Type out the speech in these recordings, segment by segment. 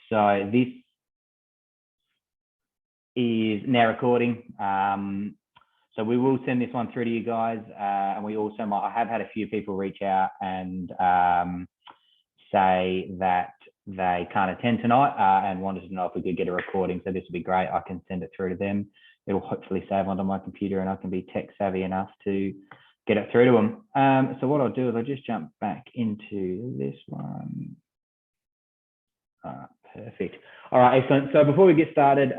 So this is now recording. So we will send this one through to you guys. And we also I have had a few people reach out and say that they can't attend tonight and wanted to know if we could get a recording. So this would be great. I can send it through to them. It'll hopefully save onto my computer and I can be tech savvy enough to get it through to them. So what I'll do is I'll just jump back into this one. Perfect. All right, excellent. So before we get started,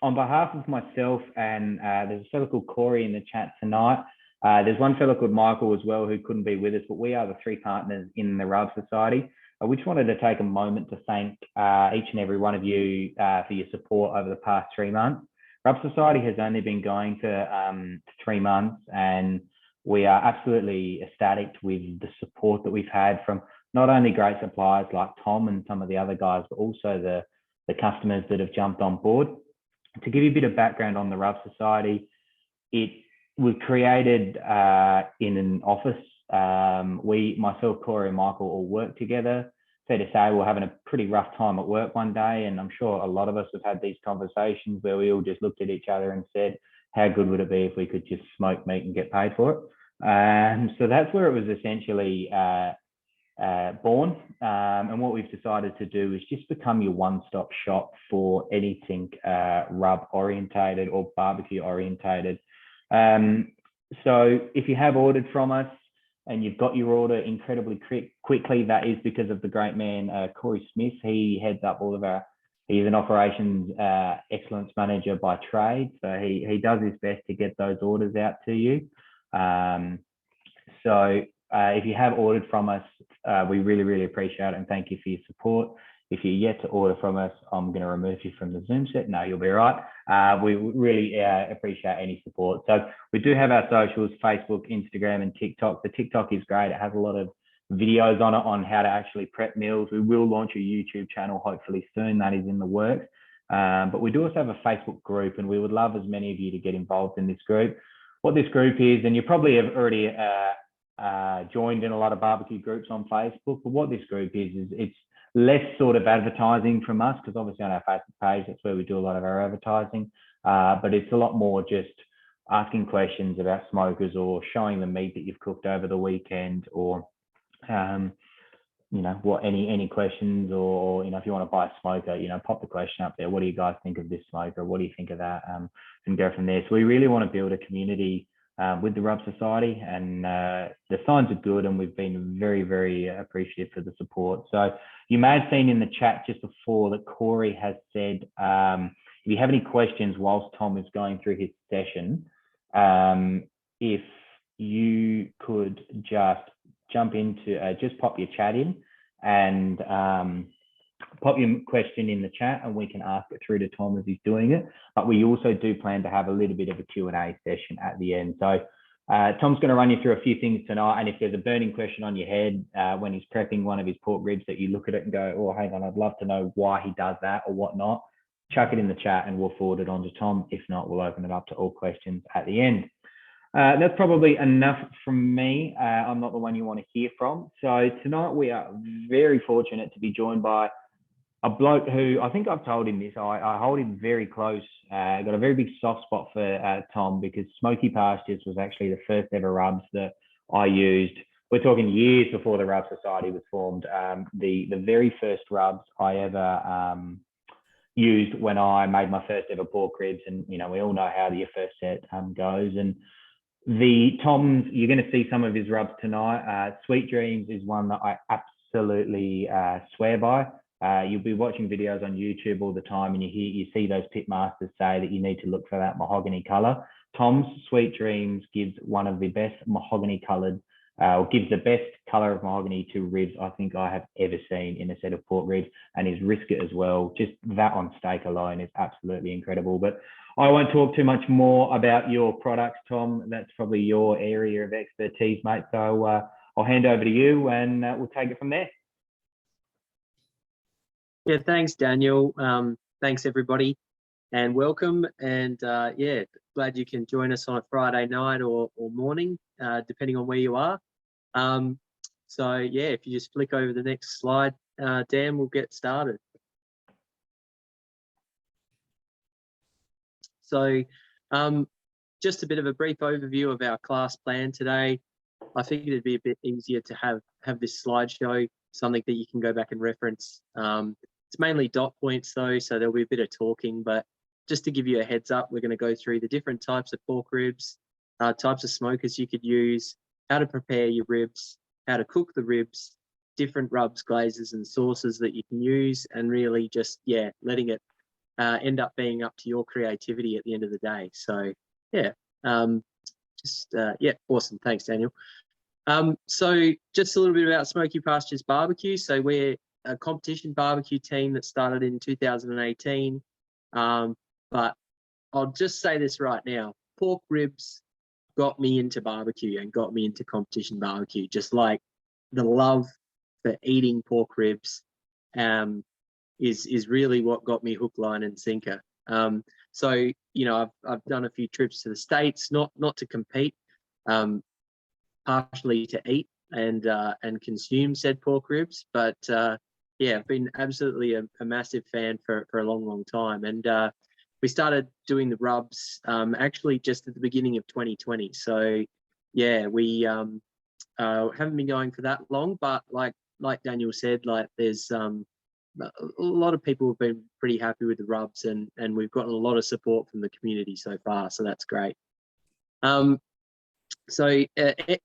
on behalf of myself and there's a fellow called Corey in the chat tonight. There's one fellow called Michael as well who couldn't be with us, but we are the three partners in the Rub Society. We just wanted to take a moment to thank each and every one of you for your support over the past 3 months. Rub Society has only been going for 3 months, and we are absolutely ecstatic with the support that we've had from not only great suppliers like Tom and some of the other guys, but also the customers that have jumped on board. To give you a bit of background on the Rub Society, it was created in an office. Myself, Corey and Michael all work together. Fair to say we're having a pretty rough time at work one day, and I'm sure a lot of us have had these conversations where we all just looked at each other and said, how good would it be if we could just smoke meat and get paid for it? So that's where it was essentially born. And what we've decided to do is just become your one-stop shop for anything rub orientated or barbecue orientated. So if you have ordered from us and you've got your order incredibly quickly, that is because of the great man Corey Smith. He heads up all of he's an operations excellence manager by trade, so he does his best to get those orders out to you. If you have ordered from us, we really appreciate it and thank you for your support. If you're yet to order from us, I'm going to remove you from the Zoom set. No, you'll be right. We really appreciate any support. So we do have our socials, Facebook, Instagram, and TikTok. The TikTok is great. It has a lot of videos on it on how to actually prep meals. We will launch a YouTube channel hopefully soon. That is in the works. But we do also have a Facebook group, and we would love as many of you to get involved in this group. What this group is, and you probably have already joined in a lot of barbecue groups on Facebook, but what this group is it's less sort of advertising from us, because obviously on our Facebook page, that's where we do a lot of our advertising, but it's a lot more just asking questions about smokers or showing the meat that you've cooked over the weekend, or any questions, or if you want to buy a smoker, pop the question up there. What do you guys think of this smoker? What do you think of that? And go from there. So we really want to build a community with the Rub Society, and the signs are good, and we've been very appreciative for the support. So you may have seen in the chat just before that Corey has said, if you have any questions whilst Tom is going through his session, if you could just jump into, just pop your chat in and pop your question in the chat, and we can ask it through to Tom as he's doing it. But we also do plan to have a little bit of a Q&A session at the end. So Tom's going to run you through a few things tonight, and if there's a burning question on your head when he's prepping one of his pork ribs that you look at it and go, oh, hang on, I'd love to know why he does that or whatnot, chuck it in the chat and we'll forward it on to Tom. If not, we'll open it up to all questions at the end. That's probably enough from me. I'm not the one you want to hear from. So tonight we are very fortunate to be joined by a bloke who, I think I've told him this, I hold him very close. I got a very big soft spot for Tom, because Smoky Pastures was actually the first ever rubs that I used. We're talking years before the Rub Society was formed. The very first rubs I ever used when I made my first ever pork ribs, and we all know how your first set goes. And Tom's, you're going to see some of his rubs tonight. Sweet Dreams is one that I absolutely swear by. You'll be watching videos on YouTube all the time, and you see those pitmasters say that you need to look for that mahogany color. Tom's Sweet Dreams gives one of the best mahogany colored, or gives the best color of mahogany to ribs I think I have ever seen in a set of pork ribs, and his brisket as well. Just that on steak alone is absolutely incredible. But I won't talk too much more about your products, Tom. That's probably your area of expertise, mate. So I'll hand over to you, and we'll take it from there. Yeah, thanks, Daniel. Thanks, everybody, and welcome. And yeah, glad you can join us on a Friday night or morning, depending on where you are. So yeah, if you just flick over the next slide, Dan, we'll get started. So just a bit of a brief overview of our class plan today. I figured it'd be a bit easier to have this slideshow, something that you can go back and reference. It's mainly dot points though, so there'll be a bit of talking, but just to give you a heads up, we're going to go through the different types of pork ribs, types of smokers you could use, how to prepare your ribs, how to cook the ribs, different rubs, glazes and sauces that you can use, and really just, yeah, letting it end up being up to your creativity at the end of the day. So yeah, yeah, awesome. Thanks, Daniel. So just a little bit about Smoky Pastures Barbecue. So we're a competition barbecue team that started in 2018. But I'll just say this right now, pork ribs got me into barbecue and got me into competition barbecue, just like the love for eating pork ribs is really what got me hook, line and sinker. So, you know, I've done a few trips to the States, not to compete, partially to eat and consume said pork ribs. But yeah, I've been absolutely a massive fan for a long time. And we started doing the rubs actually just at the beginning of 2020. So yeah, we haven't been going for that long, but like Daniel said, like there's a lot of people have been pretty happy with the rubs, and we've gotten a lot of support from the community so far, so that's great. So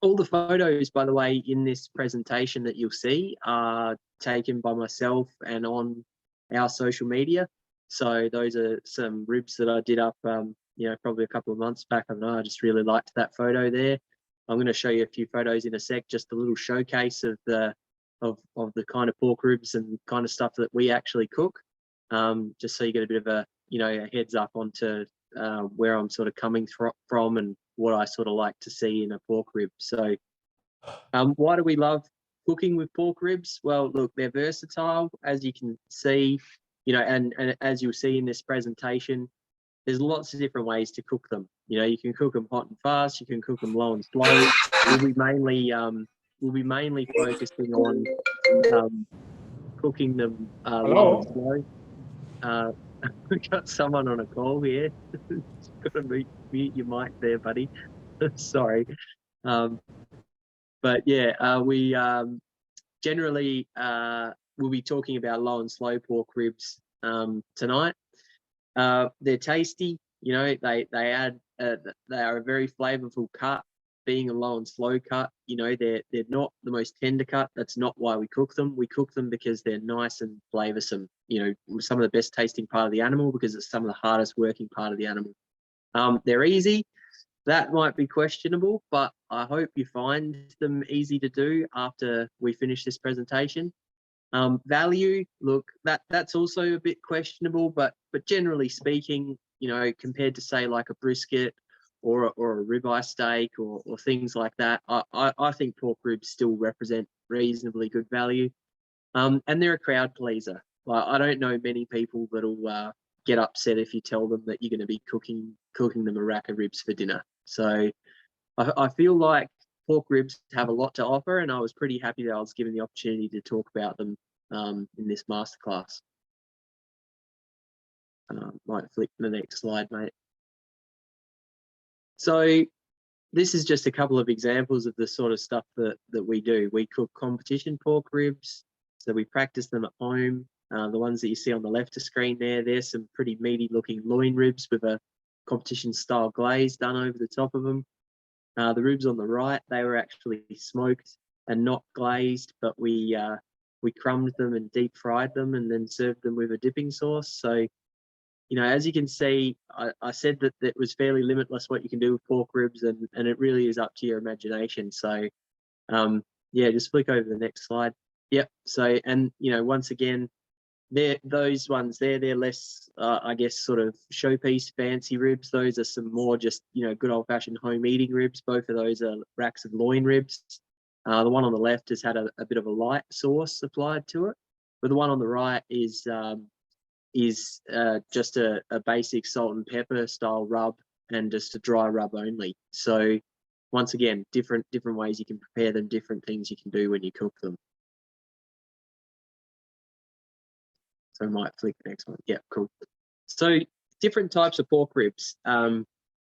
all the photos, by the way, in this presentation that you'll see are taken by myself and on our social media. So those are some ribs that I did up, you know, probably a couple of months back. I don't know, I just really liked that photo there. I'm going to show you a few photos in a sec, just a little showcase of the kind of pork ribs and kind of stuff that we actually cook, just so you get a bit of a, you know, a heads up onto where I'm sort of coming from and what I sort of like to see in a pork rib. So why do we love cooking with pork ribs? Well, look, they're versatile, as you can see, you know, and as you'll see in this presentation, there's lots of different ways to cook them. You know, you can cook them hot and fast, you can cook them low and slow. We'll be mainly focusing on cooking them low and slow. We've got someone on a call here. Got to mute your mic there, buddy. Sorry. But yeah, we generally we'll be talking about low and slow pork ribs tonight. They're tasty. You know, they are a very flavorful cut. Being a low and slow cut, you know, they're not the most tender cut. That's not why we cook them. We cook them because they're nice and flavorsome. You know, some of the best tasting part of the animal, because it's some of the hardest working part of the animal. They're easy. That might be questionable, but I hope you find them easy to do after we finish this presentation. Value, look, that's also a bit questionable, but generally speaking, you know, compared to say like a brisket or a ribeye steak or things like that, I think pork ribs still represent reasonably good value. And they're a crowd pleaser. Like, I don't know many people that'll get upset if you tell them that you're going to be cooking them a rack of ribs for dinner. So I feel like pork ribs have a lot to offer, and I was pretty happy that I was given the opportunity to talk about them in this masterclass. Might flick the next slide, mate. So this is just a couple of examples of the sort of stuff that we do. We cook competition pork ribs, so we practice them at home. The ones that you see on the left of screen there's some pretty meaty looking loin ribs with a competition style glaze done over the top of them. The ribs on the right, they were actually smoked and not glazed, but we crumbed them and deep fried them and then served them with a dipping sauce. So, you know, as you can see, I said that it was fairly limitless what you can do with pork ribs, and it really is up to your imagination. So, yeah, just flick over the next slide. Yep. So, and, you know, once again, those ones they're less, I guess, sort of showpiece fancy ribs. Those are some more just, you know, good old fashioned home eating ribs. Both of those are racks of loin ribs. The one on the left has had a bit of a light sauce applied to it, but the one on the right is just a basic salt and pepper style rub and just a dry rub only. So once again, different ways you can prepare them, different things you can do when you cook them. So I might flick the next one. Yeah, cool. So different types of pork ribs.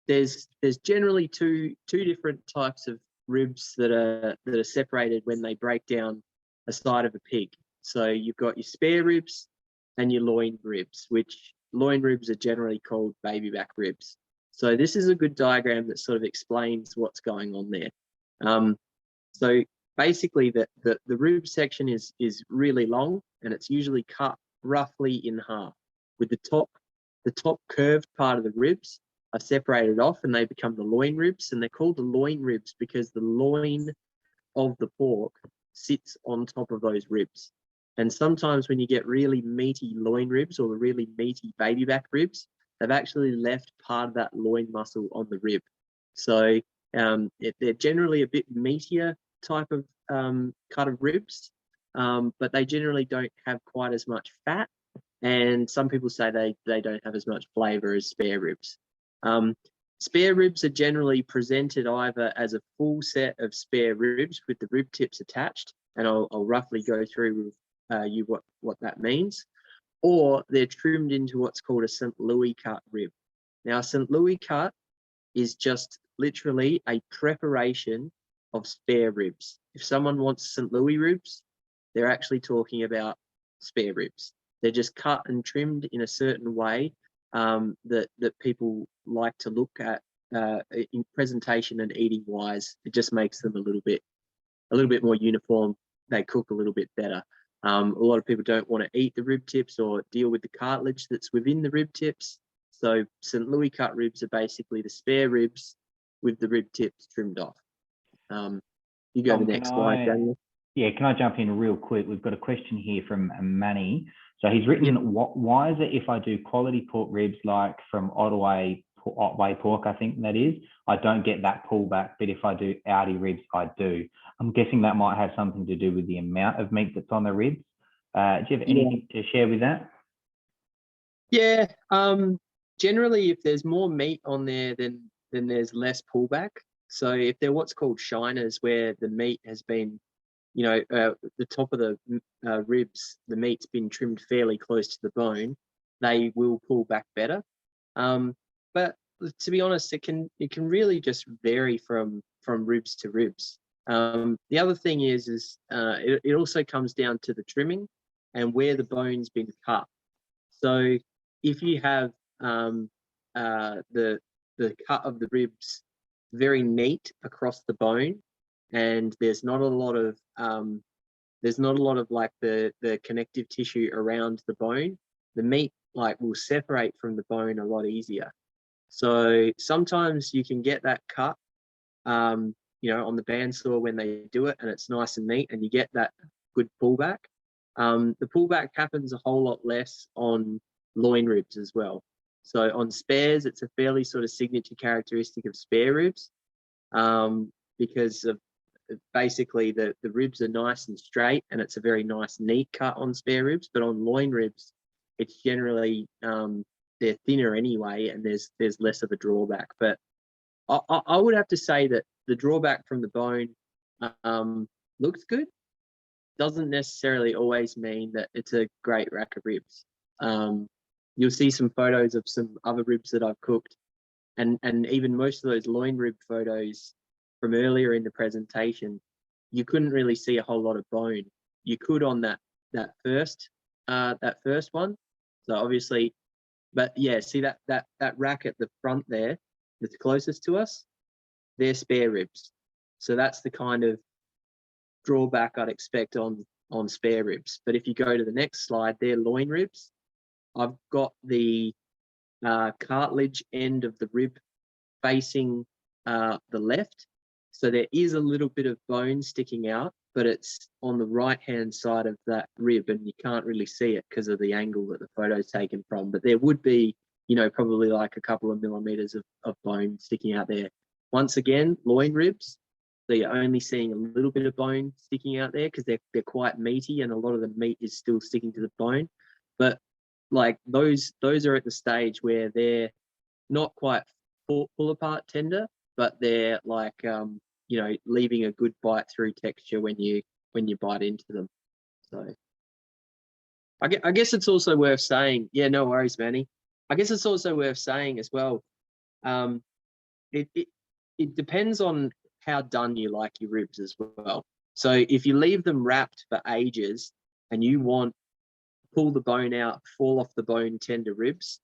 There's generally two different types of ribs that are separated when they break down a side of a pig. So you've got your spare ribs and your loin ribs, which loin ribs are generally called baby back ribs. So this is a good diagram that sort of explains what's going on there. So basically the rib section is really long, and it's usually cut roughly in half, with the top curved part of the ribs are separated off and they become the loin ribs, and they're called the loin ribs because the loin of the pork sits on top of those ribs. And sometimes when you get really meaty loin ribs or the really meaty baby back ribs, they've actually left part of that loin muscle on the rib. So they're generally a bit meatier type of cut of ribs, but they generally don't have quite as much fat. And some people say they don't have as much flavor as spare ribs. Spare ribs are generally presented either as a full set of spare ribs with the rib tips attached, and I'll roughly go through with what that means, or they're trimmed into what's called a St. Louis cut rib. Now, a St. Louis cut is just literally a preparation of spare ribs. If someone wants St. Louis ribs, they're actually talking about spare ribs. They're just cut and trimmed in a certain way that people like to look at in presentation and eating wise. It just makes them a little bit more uniform. They cook a little bit better. A lot of people don't want to eat the rib tips or deal with the cartilage that's within the rib tips. So St. Louis cut ribs are basically the spare ribs with the rib tips trimmed off. You go to the next slide, Daniel. Yeah, can I jump in real quick? We've got a question here from Manny. So he's written, why is it if I do quality pork ribs like from Otway pork, I think that is, I don't get that pullback, but if I do Audi ribs, I do. I'm guessing that might have something to do with the amount of meat that's on the ribs. Do you have anything to share with that? Yeah, generally if there's more meat on there, then there's less pullback. So if they're what's called shiners, where the meat has been, the top of the ribs, the meat's been trimmed fairly close to the bone, they will pull back better. But to be honest, it can really just vary from ribs to ribs. The other thing is it also comes down to the trimming and where the bone's been cut. So if you have the cut of the ribs very neat across the bone, and there's not a lot of like the connective tissue around the bone, the meat like will separate from the bone a lot easier. So sometimes you can get that cut, on the bandsaw when they do it, and it's nice and neat, and you get that good pullback. The pullback happens a whole lot less on loin ribs as well. So on spares, it's a fairly sort of signature characteristic of spare ribs, because of basically the ribs are nice and straight, and it's a very nice neat cut on spare ribs. But on loin ribs, it's generally they're thinner anyway, and there's less of a drawback. But I would have to say that the drawback from the bone looks good. Doesn't necessarily always mean that it's a great rack of ribs. You'll see some photos of some other ribs that I've cooked, and even most of those loin rib photos from earlier in the presentation, you couldn't really see a whole lot of bone. You could on that first one. So obviously, but yeah, see that rack at the front there that's closest to us, they're spare ribs. So that's the kind of drawback I'd expect on spare ribs. But if you go to the next slide, they're loin ribs. I've got the cartilage end of the rib facing the left. So there is a little bit of bone sticking out, but it's on the right-hand side of that rib, and you can't really see it because of the angle that the photo's taken from. But there would be, probably like a couple of millimeters of bone sticking out there. Once again, loin ribs, so you're only seeing a little bit of bone sticking out there because they're quite meaty, and a lot of the meat is still sticking to the bone. But like those are at the stage where they're not quite pull apart tender, but they're like leaving a good bite through texture when you bite into them. So I guess it's also worth saying, yeah, no worries, Manny. I guess it's also worth saying as well, it, it, it depends on how done you like your ribs as well. So if you leave them wrapped for ages and you want to pull the bone out, fall off the bone tender ribs,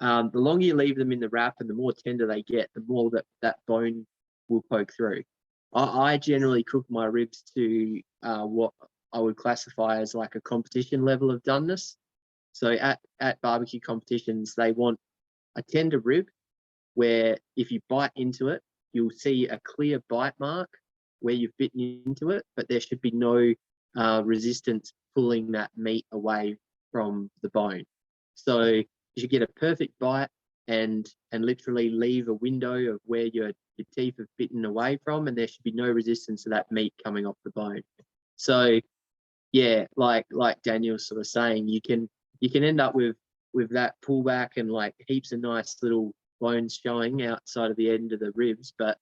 the longer you leave them in the wrap and the more tender they get, the more that bone will poke through. I generally cook my ribs to what I would classify as like a competition level of doneness. So at barbecue competitions, they want a tender rib where if you bite into it, you'll see a clear bite mark where you've bitten into it, but there should be no resistance pulling that meat away from the bone. So you should get a perfect bite and literally leave a window of where your teeth have bitten away from, and there should be no resistance to that meat coming off the bone. So yeah, like Daniel's sort of saying, you can end up with that pullback and like heaps of nice little bones showing outside of the end of the ribs, but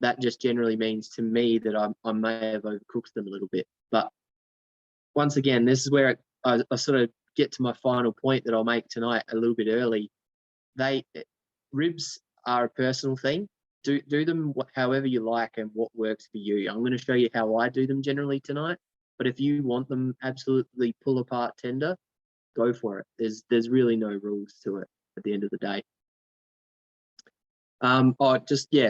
that just generally means to me that I may have overcooked them a little bit. But once again, this is where I sort of get to my final point that I'll make tonight a little bit early. Ribs are a personal thing. Do them however you like and what works for you. I'm going to show you how I do them generally tonight. But if you want them absolutely pull apart tender, go for it. There's really no rules to it at the end of the day.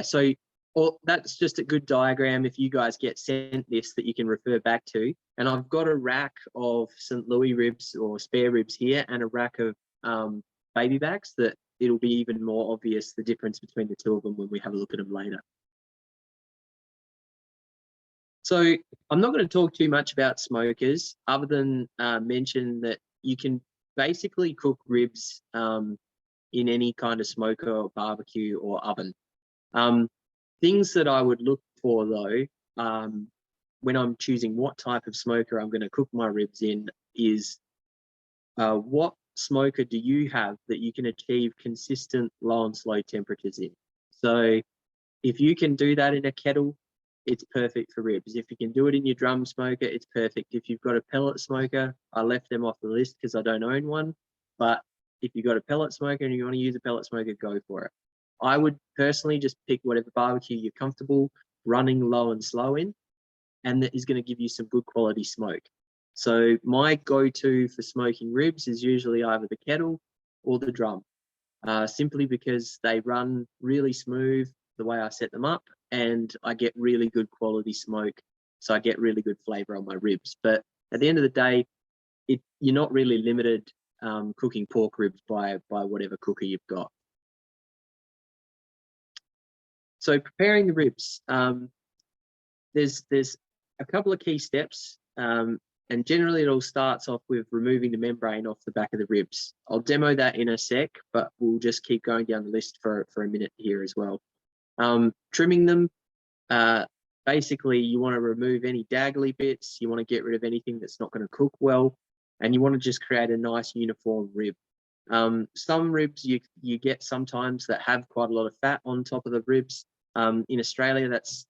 So that's just a good diagram if you guys get sent this that you can refer back to. And I've got a rack of St. Louis ribs or spare ribs here and a rack of baby backs that it'll be even more obvious the difference between the two of them when we have a look at them later. So I'm not going to talk too much about smokers other than mention that you can basically cook ribs in any kind of smoker or barbecue or oven. Things that I would look for though, when I'm choosing what type of smoker I'm going to cook my ribs in is what smoker do you have that you can achieve consistent low and slow temperatures in? So if you can do that in a kettle, it's perfect for ribs. If you can do it in your drum smoker, it's perfect. If you've got a pellet smoker, I left them off the list because I don't own one. But if you've got a pellet smoker and you want to use a pellet smoker, go for it. I would personally just pick whatever barbecue you're comfortable running low and slow in, and that is going to give you some good quality smoke. So my go-to for smoking ribs is usually either the kettle or the drum, simply because they run really smooth the way I set them up, and I get really good quality smoke. So I get really good flavor on my ribs. But at the end of the day, you're not really limited cooking pork ribs by whatever cooker you've got. So preparing the ribs, there's a couple of key steps, and generally it all starts off with removing the membrane off the back of the ribs. I'll demo that in a sec, but we'll just keep going down the list for a minute here as well. Trimming them, basically you want to remove any daggly bits, you want to get rid of anything that's not going to cook well, and you want to just create a nice uniform rib. Some ribs you get sometimes that have quite a lot of fat on top of the ribs. In Australia, that's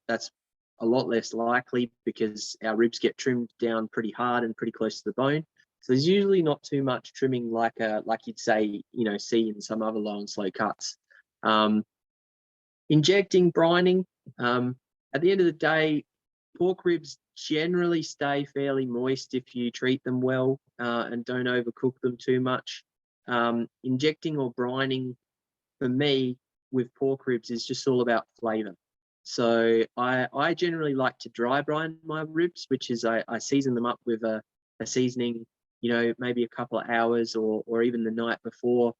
a lot less likely because our ribs get trimmed down pretty hard and pretty close to the bone. So there's usually not too much trimming like you'd say, see in some other low and slow cuts. Injecting, brining. At the end of the day, pork ribs generally stay fairly moist if you treat them well and don't overcook them too much. Injecting or brining for me with pork ribs is just all about flavor. So I generally like to dry brine my ribs, which is I season them up with a seasoning, maybe a couple of hours or even the night before,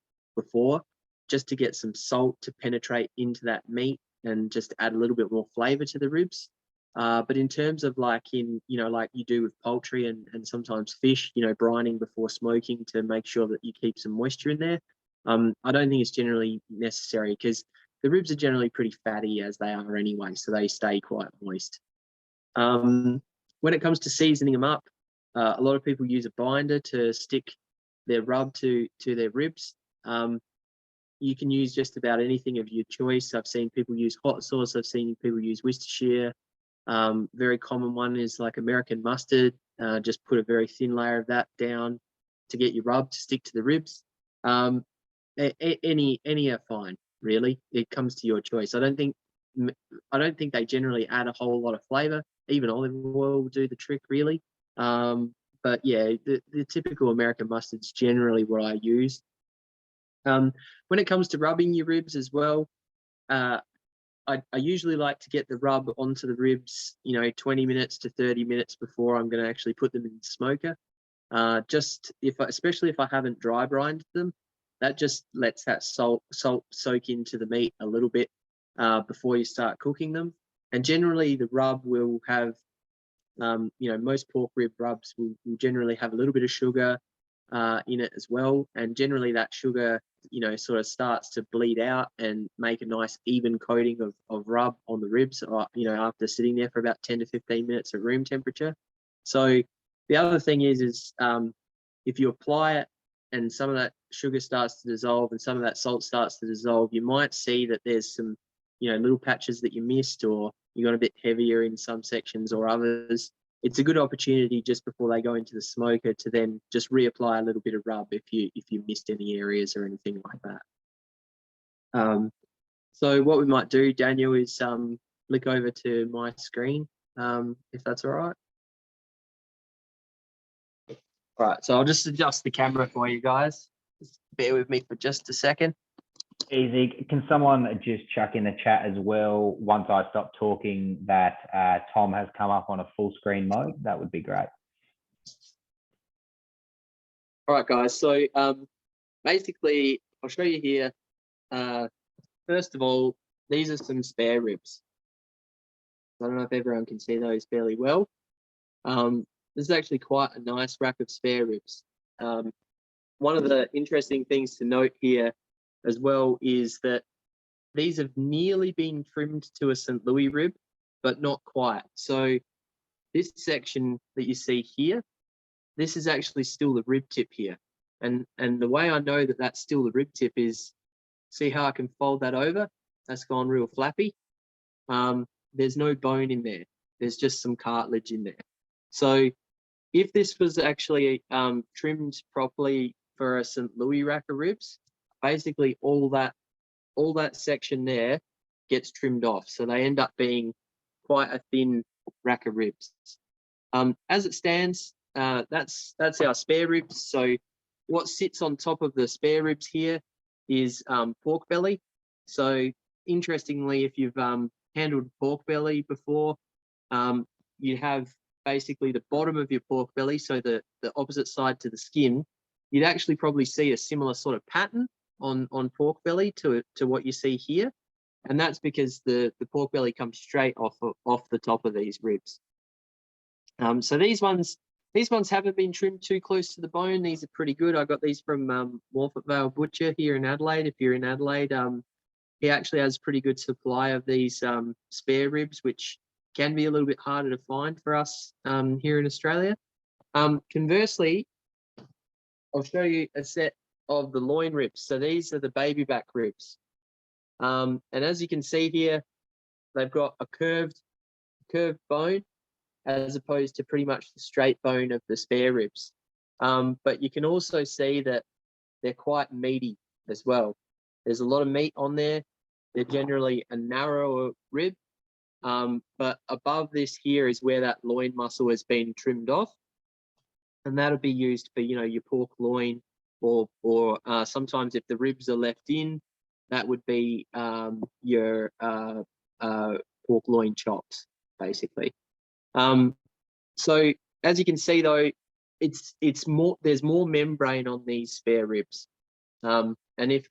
just to get some salt to penetrate into that meat and just add a little bit more flavor to the ribs. But in terms of like like you do with poultry and sometimes fish, brining before smoking to make sure that you keep some moisture in there, I don't think it's generally necessary because the ribs are generally pretty fatty as they are anyway, so they stay quite moist. When it comes to seasoning them up, a lot of people use a binder to stick their rub to their ribs. You can use just about anything of your choice. I've seen people use hot sauce. I've seen people use Worcestershire. Very common one is like American mustard. Just put a very thin layer of that down to get your rub to stick to the ribs. Any are fine, really. It comes to your choice. I don't think they generally add a whole lot of flavor. Even olive oil will do the trick, really. But yeah, the typical American mustard's generally what I use. When it comes to rubbing your ribs as well, I usually like to get the rub onto the ribs, 20 minutes to 30 minutes before I'm going to actually put them in the smoker. Especially if I haven't dry brined them, that just lets that salt soak into the meat a little bit before you start cooking them. And generally, the rub will have, most pork rib rubs will generally have a little bit of sugar in it as well. And generally, that sugar, sort of starts to bleed out and make a nice even coating of rub on the ribs, after sitting there for about 10 to 15 minutes at room temperature. So the other thing is if you apply it and some of that sugar starts to dissolve and some of that salt starts to dissolve, you might see that there's some, little patches that you missed, or you got a bit heavier in some sections or others. It's a good opportunity just before they go into the smoker to then just reapply a little bit of rub if you missed any areas or anything like that. So what we might do, Daniel, is flick over to my screen, if that's all right. All right, so I'll just adjust the camera for you guys. Just bear with me for just a second. Easy. Can someone just chuck in the chat as well, once I stop talking, that Tom has come up on a full screen mode? That would be great. All right, guys. So basically, I'll show you here. First of all, these are some spare ribs. I don't know if everyone can see those fairly well. This is actually quite a nice rack of spare ribs. One of the interesting things to note here as well is that these have nearly been trimmed to a St. Louis rib, but not quite. So this section that you see here, this is actually still the rib tip here. And the way I know that that's still the rib tip is, see how I can fold that over? That's gone real flappy. There's no bone in there. There's just some cartilage in there. So if this was actually trimmed properly for a St. Louis rack of ribs, basically all that section there gets trimmed off. So they end up being quite a thin rack of ribs. As it stands, that's our spare ribs. So what sits on top of the spare ribs here is pork belly. So interestingly, if you've handled pork belly before, you have basically the bottom of your pork belly, so the opposite side to the skin, you'd actually probably see a similar sort of pattern on pork belly to what you see here. And that's because the pork belly comes straight off the top of these ribs. So these ones haven't been trimmed too close to the bone. These are pretty good. I got these from Morford Vale Butcher here in Adelaide. If you're in Adelaide, he actually has pretty good supply of these spare ribs, which can be a little bit harder to find for us here in Australia. Conversely, I'll show you a set of the loin ribs. So these are the baby back ribs. And as you can see here, they've got a curved bone as opposed to pretty much the straight bone of the spare ribs. But you can also see that they're quite meaty as well. There's a lot of meat on there. They're generally a narrower rib, but above this here is where that loin muscle has been trimmed off, and that'll be used for your pork loin, or sometimes if the ribs are left in, that would be your pork loin chops, basically. So as you can see though, there's more membrane on these spare ribs. And if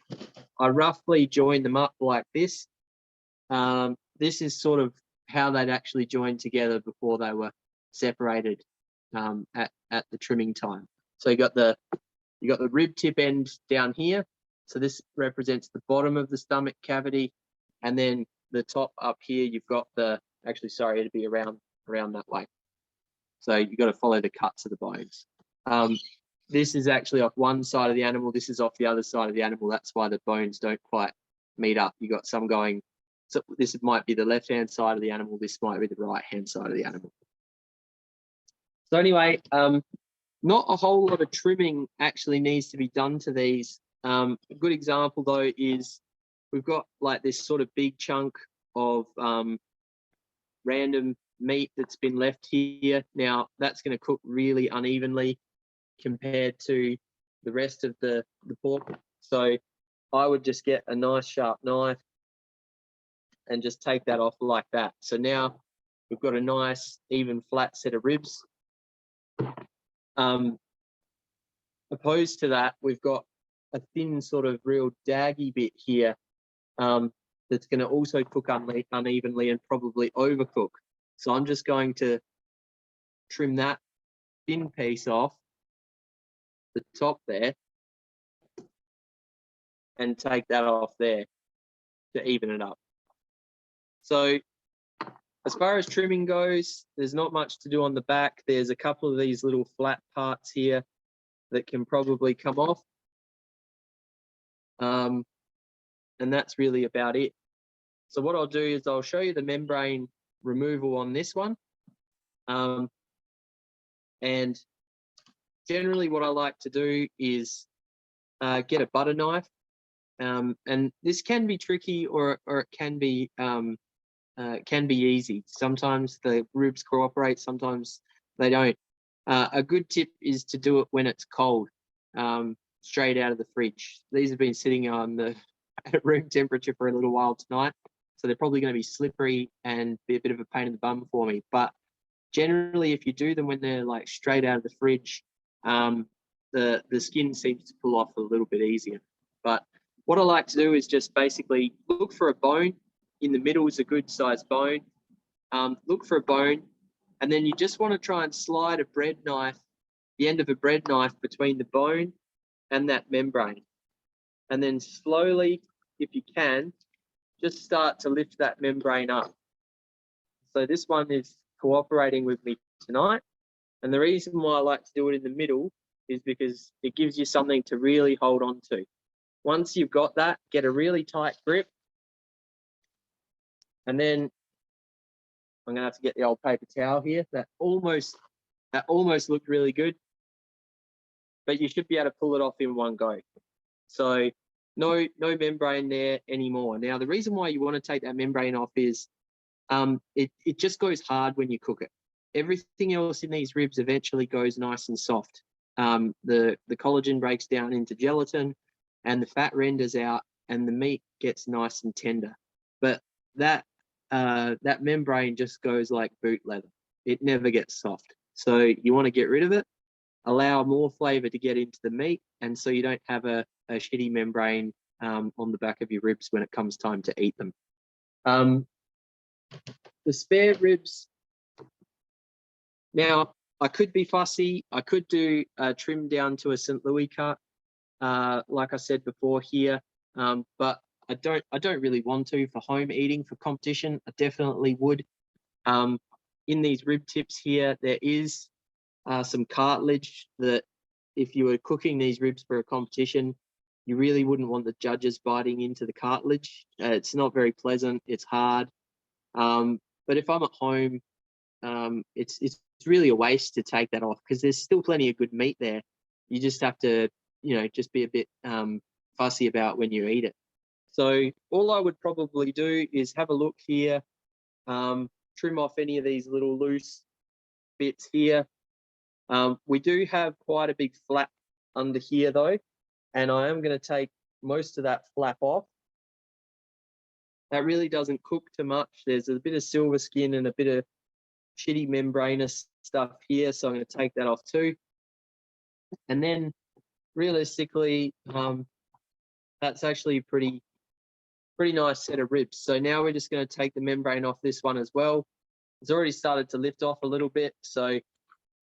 I roughly join them up like this, this is sort of how they'd actually join together before they were separated at the trimming time. So you got the rib tip end down here. So this represents the bottom of the stomach cavity, and then the top up here, you've got it'd be around that way. So you've got to follow the cuts of the bones. This is actually off one side of the animal. This is off the other side of the animal. That's why the bones don't quite meet up. You got some going. So this might be the left-hand side of the animal. This might be the right-hand side of the animal. So anyway, not a whole lot of trimming actually needs to be done to these A good example though is we've got like this sort of big chunk of random meat that's been left here. Now that's going to cook really unevenly compared to the rest of the pork. So I would just get a nice sharp knife and just take that off like that. So now we've got a nice even flat set of ribs. Opposed to that, we've got a thin sort of real daggy bit here that's going to also cook unevenly and probably overcook. So I'm just going to trim that thin piece off the top there and take that off there to even it up. So as far as trimming goes, there's not much to do on the back. There's a couple of these little flat parts here that can probably come off. And that's really about it. So what I'll do is I'll show you the membrane removal on this one. And generally what I like to do is get a butter knife. And this can be tricky or it can be easy. Sometimes the ribs cooperate, sometimes they don't. A good tip is to do it when it's cold, straight out of the fridge. These have been sitting on the at room temperature for a little while tonight, so they're probably going to be slippery and be a bit of a pain in the bum for me. But generally, if you do them when they're like straight out of the fridge, the skin seems to pull off a little bit easier. But what I like to do is just basically look for a bone. In the middle is a good sized bone. Look for a bone, and then you just want to try and slide a bread knife, the end of a bread knife between the bone and that membrane. And then slowly, if you can, just start to lift that membrane up. So this one is cooperating with me tonight. And the reason why I like to do it in the middle is because it gives you something to really hold on to. Once you've got that, get a really tight grip. And then I'm gonna have to get the old paper towel here. That almost looked really good, but you should be able to pull it off in one go. So no membrane there anymore. Now, the reason why you want to take that membrane off is it just goes hard when you cook it. Everything else in these ribs eventually goes nice and soft. The collagen breaks down into gelatin and the fat renders out and the meat gets nice and tender. But that membrane just goes like boot leather. It never gets soft. So you want to get rid of it, allow more flavor to get into the meat, and so you don't have a shitty membrane on the back of your ribs when it comes time to eat them. The spare ribs, now I could be fussy. I could do a trim down to a St. Louis cut, like I said before here, but I don't really want to for home eating. For competition, I definitely would. In these rib tips here, there is some cartilage that if you were cooking these ribs for a competition, you really wouldn't want the judges biting into the cartilage. It's not very pleasant. It's hard. But if I'm at home, it's really a waste to take that off because there's still plenty of good meat there. You just have to, just be a bit fussy about when you eat it. So all I would probably do is have a look here, trim off any of these little loose bits here. We do have quite a big flap under here though, and I am going to take most of that flap off. That really doesn't cook too much. There's a bit of silver skin and a bit of shitty membranous stuff here, so I'm going to take that off too. And then realistically, that's actually a pretty nice set of ribs. So now we're just going to take the membrane off this one as well. It's already started to lift off a little bit, so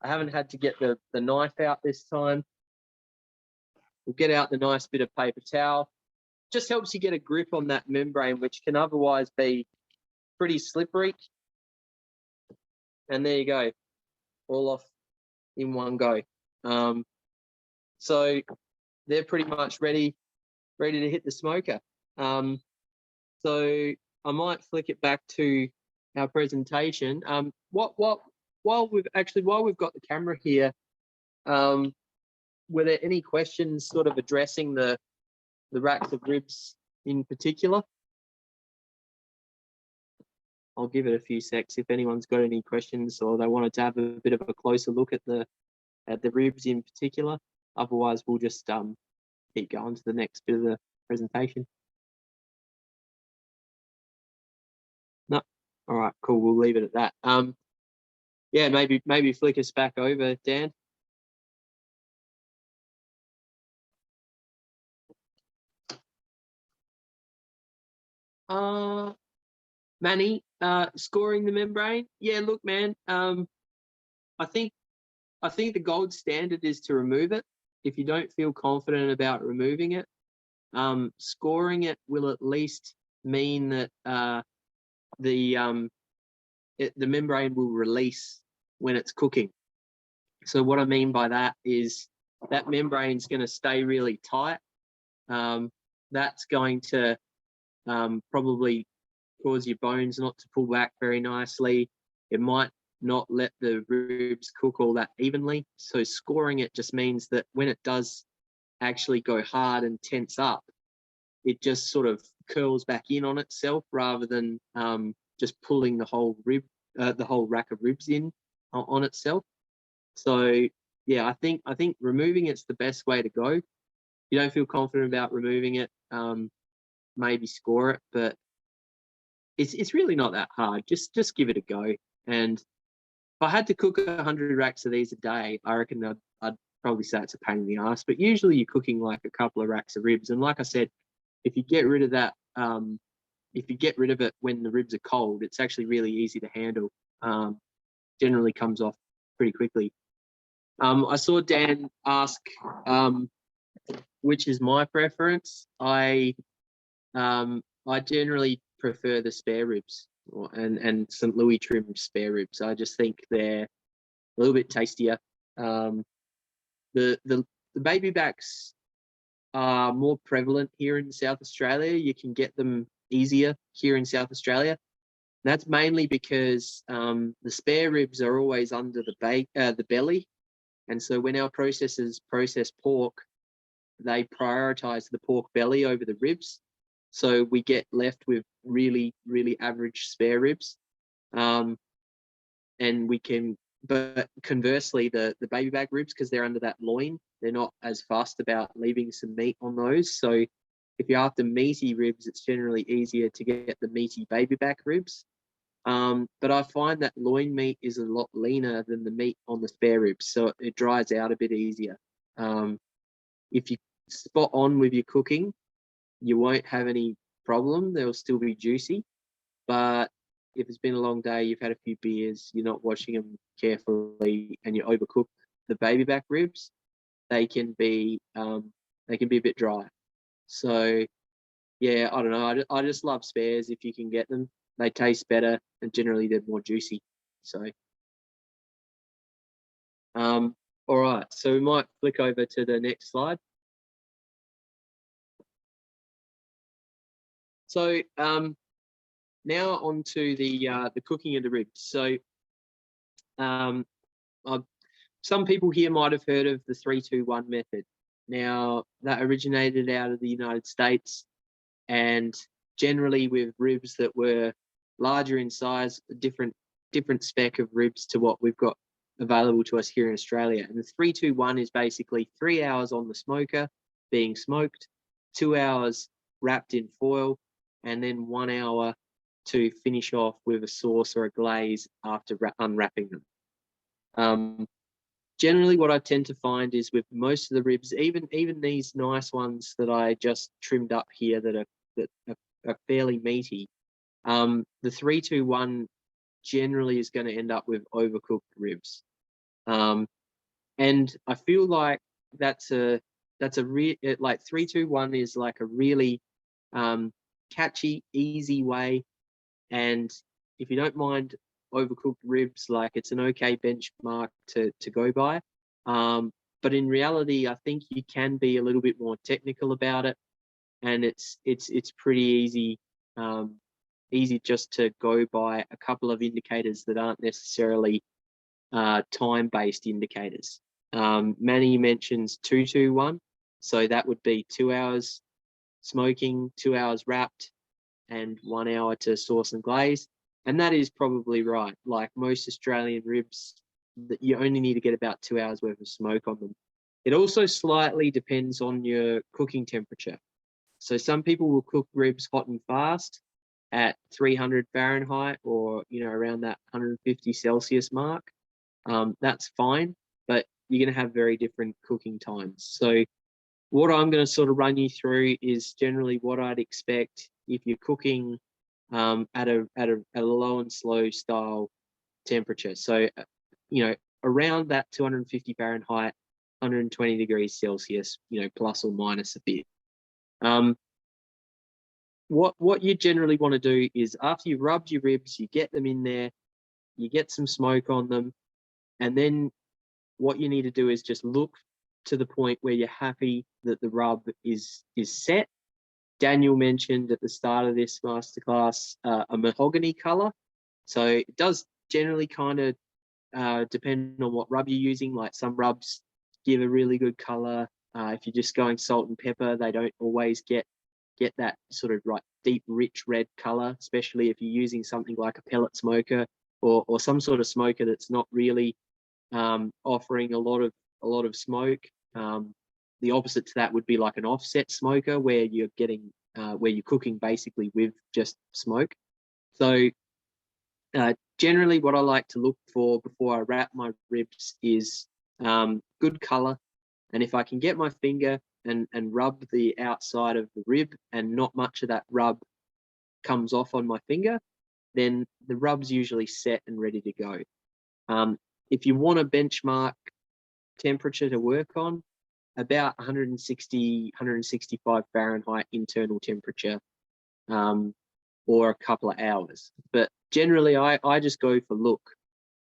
I haven't had to get the knife out this time. We'll get out the nice bit of paper towel. Just helps you get a grip on that membrane, which can otherwise be pretty slippery. And there you go, all off in one go. So they're pretty much ready to hit the smoker. So I might flick it back to our presentation. While we've got the camera here, were there any questions sort of addressing the the racks of ribs in particular. I'll give it a few secs if anyone's got any questions or they wanted to have a bit of a closer look at the ribs in particular. Otherwise, we'll just keep going to the next bit of the presentation. No, all right, cool. We'll leave it at that. Yeah, maybe flick us back over, Dan. Manny, scoring the membrane. Yeah, look, man. I think the gold standard is to remove it. If you don't feel confident about removing it, scoring it will at least mean that the membrane will release when it's cooking. So what I mean by that is that membrane's going to stay really tight. That's going to probably cause your bones not to pull back very nicely. It might not let the ribs cook all that evenly. So scoring it just means that when it does actually go hard and tense up, it just sort of curls back in on itself rather than just pulling the whole rack of ribs in on itself. So yeah, I think removing it's the best way to go. If you don't feel confident about removing it, maybe score it, but it's really not that hard. Just give it a go. And if I had to cook 100 racks of these a day, I reckon I'd probably say it's a pain in the ass. But usually you're cooking like a couple of racks of ribs. And like I said, if you get rid of that, if you get rid of it when the ribs are cold, it's actually really easy to handle. Generally comes off pretty quickly. I saw Dan ask which is my preference. I generally prefer the spare ribs and St. Louis trim spare ribs. I just think they're a little bit tastier. The baby backs are more prevalent here in South Australia. You can get them easier here in South Australia. That's mainly because the spare ribs are always under the belly, and so when our processors process pork, they prioritize the pork belly over the ribs. So we get left with really, really average spare ribs. And we can, but conversely, the baby back ribs, because they're under that loin, they're not as fussed about leaving some meat on those. So if you're after meaty ribs, it's generally easier to get the meaty baby back ribs. But I find that loin meat is a lot leaner than the meat on the spare ribs, so it dries out a bit easier. If you spot on with your cooking, you won't have any problem. They'll still be juicy. But if it's been a long day, you've had a few beers, you're not washing them carefully, and you overcook the baby back ribs, they can be a bit dry. So yeah, I don't know. I just love spares if you can get them. They taste better and generally they're more juicy. So all right, so we might flick over to the next slide. So now on to the cooking of the ribs. So some people here might have heard of the 3-2-1 method. Now that originated out of the United States, and generally with ribs that were larger in size, a different spec of ribs to what we've got available to us here in Australia. And the 3-2-1 is basically 3 hours on the smoker being smoked, 2 hours wrapped in foil, and then 1 hour to finish off with a sauce or a glaze after unwrapping them. Generally what I tend to find is with most of the ribs, even these nice ones that I just trimmed up here that are fairly meaty, the 3-2-1 generally is going to end up with overcooked ribs. And I feel like that's a like 3-2-1 is like a really catchy, easy way. And if you don't mind overcooked ribs, like it's an okay benchmark to go by. But in reality, I think you can be a little bit more technical about it, and it's pretty easy easy just to go by a couple of indicators that aren't necessarily time-based indicators. Manny mentions 2-2-1, so that would be 2 hours smoking, 2 hours wrapped, and 1 hour to sauce and glaze. And that is probably right. Like most Australian ribs, that you only need to get about 2 hours worth of smoke on them. It also slightly depends on your cooking temperature. So some people will cook ribs hot and fast at 300 Fahrenheit or, around that 150 Celsius mark. That's fine, but you're going to have very different cooking times. So what I'm going to sort of run you through is generally what I'd expect if you're cooking at a low and slow style temperature. So, around that 250 Fahrenheit, 120 degrees Celsius, plus or minus a bit. What you generally want to do is after you've rubbed your ribs, you get them in there, you get some smoke on them, and then what you need to do is just look to the point where you're happy that the rub is set. Daniel mentioned at the start of this masterclass a mahogany color. So it does generally kind of depend on what rub you're using. Like some rubs give a really good color. If you're just going salt and pepper, they don't always get that sort of deep, rich red color, especially if you're using something like a pellet smoker or some sort of smoker that's not really offering a lot of smoke. The opposite to that would be like an offset smoker where you're getting where you're cooking basically with just smoke. So generally what I like to look for before I wrap my ribs is good color. And if I can get my finger and rub the outside of the rib and not much of that rub comes off on my finger, then the rub's usually set and ready to go. If you want a benchmark temperature to work on, about 160, 165 Fahrenheit internal temperature, or a couple of hours. But generally, I just go for look.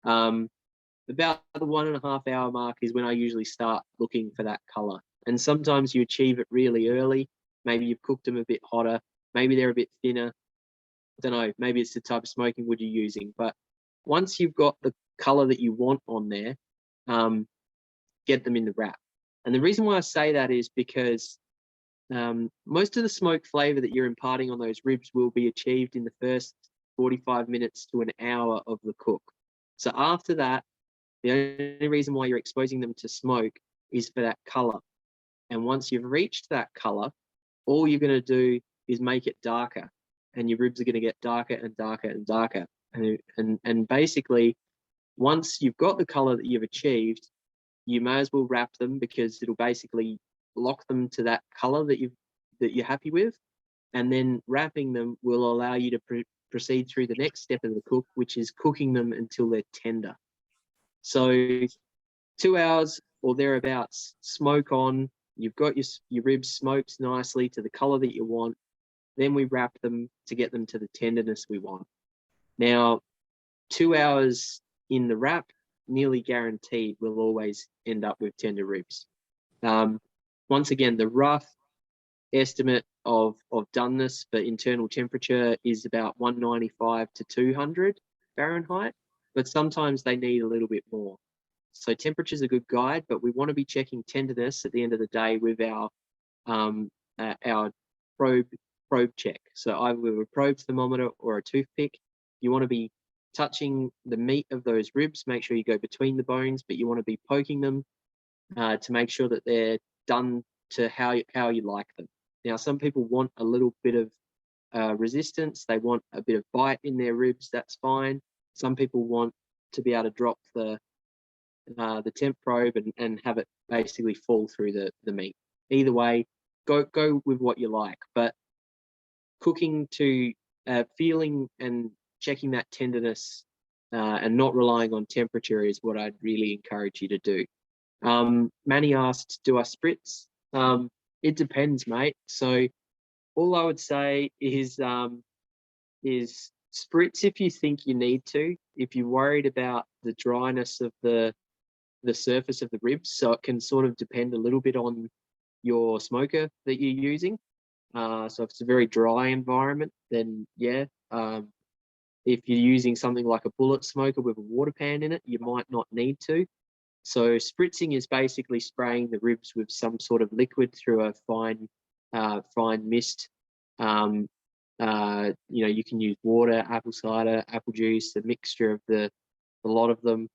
About the 1.5 hour mark is when I usually start looking for that color. And sometimes you achieve it really early. Maybe you've cooked them a bit hotter. Maybe they're a bit thinner. I don't know. Maybe it's the type of smoking wood you're using. But once you've got the color that you want on there, get them in the wrap. And the reason why I say that is because most of the smoke flavor that you're imparting on those ribs will be achieved in the first 45 minutes to an hour of the cook. So after that, the only reason why you're exposing them to smoke is for that color. And once you've reached that color, all you're going to do is make it darker, and your ribs are going to get darker and darker and darker. And basically, once you've got the color that you've achieved, you may as well wrap them because it'll basically lock them to that color that you're happy with. And then wrapping them will allow you to proceed through the next step of the cook, which is cooking them until they're tender. So 2 hours or thereabouts, smoke on, you've got your ribs smoked nicely to the color that you want. Then we wrap them to get them to the tenderness we want. Now, 2 hours in the wrap, nearly guaranteed we'll always end up with tender ribs. Once again, the rough estimate of doneness for internal temperature is about 195 to 200 Fahrenheit, but sometimes they need a little bit more. So temperature's a good guide, but we want to be checking tenderness at the end of the day with our probe check. So either with a probe thermometer or a toothpick. You want to be touching the meat of those ribs. Make sure you go between the bones, but you want to be poking them to make sure that they're done to how you like them. Now, some people want a little bit of resistance. They want a bit of bite in their ribs. That's fine. Some people want to be able to drop the temp probe and have it basically fall through the meat. Either way, go with what you like. But cooking to feeling and checking that tenderness and not relying on temperature is what I'd really encourage you to do. Manny asked, do I spritz? It depends, mate. So all I would say is spritz if you think you need to, if you're worried about the dryness of the surface of the ribs. So it can sort of depend a little bit on your smoker that you're using. So if it's a very dry environment, then yeah. If you're using something like a bullet smoker with a water pan in it, you might not need to. So spritzing is basically spraying the ribs with some sort of liquid through a fine fine mist. You know, you can use water, apple cider, apple juice, a mixture of a lot of them.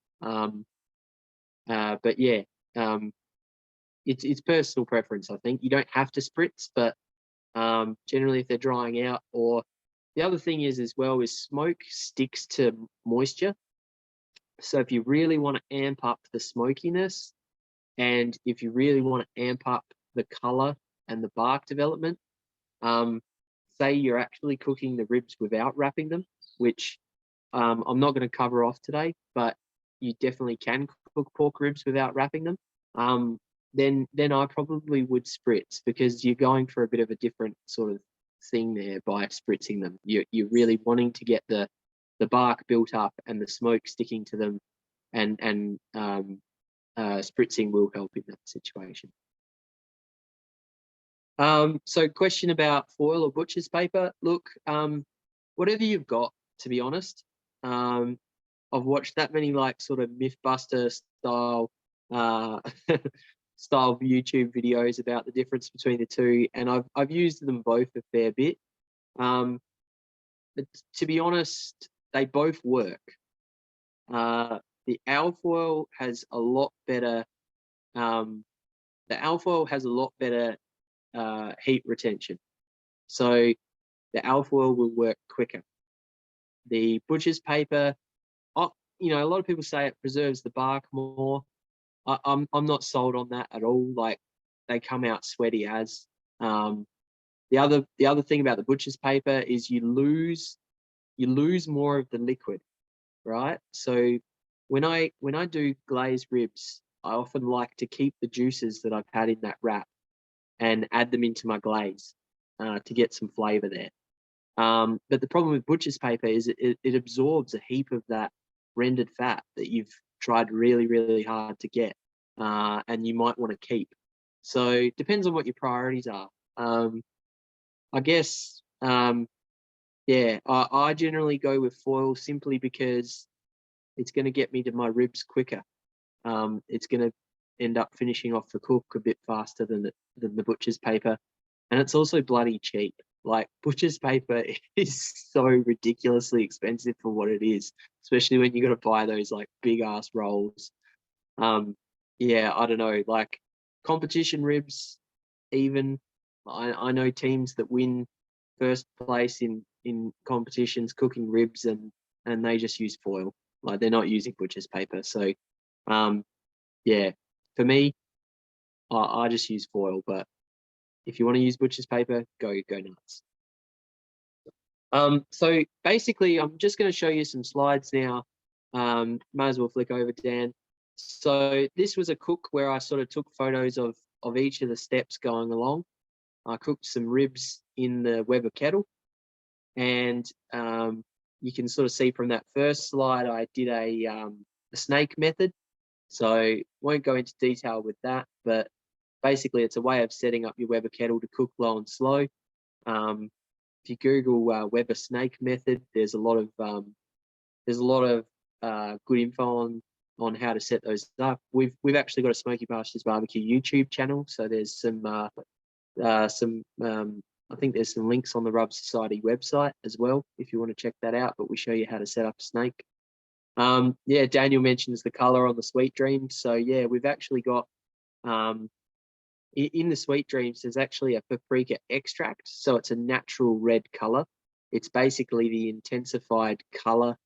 But yeah, it's personal preference. I think you don't have to spritz, but generally if they're drying out, or the other thing is as well is smoke sticks to moisture. So if you really want to amp up the smokiness, and if you really want to amp up the color and the bark development, say you're actually cooking the ribs without wrapping them, which I'm not going to cover off today, but you definitely can cook pork ribs without wrapping them. Then I probably would spritz, because you're going for a bit of a different sort of thing there by spritzing them. You're really wanting to get the bark built up and the smoke sticking to them, and spritzing will help in that situation. So question about foil or butcher's paper. Look, whatever you've got, to be honest. I've watched that many like sort of Mythbuster style style YouTube videos about the difference between the two, and I've used them both a fair bit. But to be honest, they both work. The alfoil has a lot better. The alfoil has a lot better heat retention, so the alfoil will work quicker. The butcher's paper, you know, a lot of people say it preserves the bark more. I'm not sold on that at all. Like, they come out sweaty as. The other thing about the butcher's paper is you lose more of the liquid, right? So when I do glazed ribs, I often like to keep the juices that I've had in that wrap and add them into my glaze to get some flavor there. But the problem with butcher's paper is it absorbs a heap of that rendered fat that you've tried really, really hard to get, and you might want to keep. So it depends on what your priorities are. I guess, yeah, I generally go with foil simply because it's going to get me to my ribs quicker. It's going to end up finishing off the cook a bit faster than the butcher's paper, and it's also bloody cheap. Like, butcher's paper is so ridiculously expensive for what it is, especially when you got to buy those like big ass rolls. Yeah, I don't know, like competition ribs, even I know teams that win first place in competitions cooking ribs, and they just use foil. Like, they're not using butcher's paper. So yeah, for me, I just use foil, but if you want to use butcher's paper, go nuts. So basically, I'm just going to show you some slides now. Might as well flick over, Dan. So this was a cook where I sort of took photos of each of the steps going along. I cooked some ribs in the Weber kettle, and you can sort of see from that first slide, I did a snake method. So won't go into detail with that, but basically it's a way of setting up your Weber kettle to cook low and slow. If you Google Weber snake method, there's a lot of good info on how to set those up. We've actually got a Smoky Pastures Barbecue YouTube channel, so there's some I think there's some links on the Rub Society website as well if you want to check that out. But we show you how to set up a snake. Yeah, Daniel mentions the color on the Sweet Dreams. So yeah, we've actually got in the Sweet Dreams, there's actually a paprika extract. So it's a natural red color. It's basically the intensified color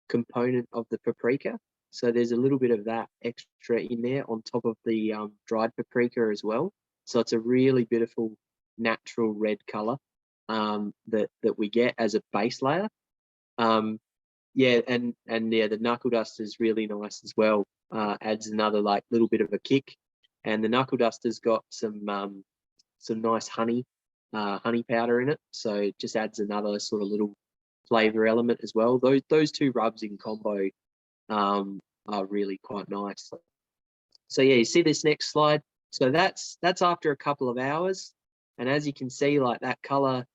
component of the paprika. So there's a little bit of that extra in there on top of the dried paprika as well. So it's a really beautiful natural red color that we get as a base layer. Yeah, and yeah, the knuckle duster is really nice as well. Adds another like little bit of a kick, and the knuckle duster's got some nice honey powder in it, so it just adds another sort of little flavor element as well. Those two rubs in combo are really quite nice. So yeah, you see this next slide. So that's after a couple of hours, and as you can see, like that color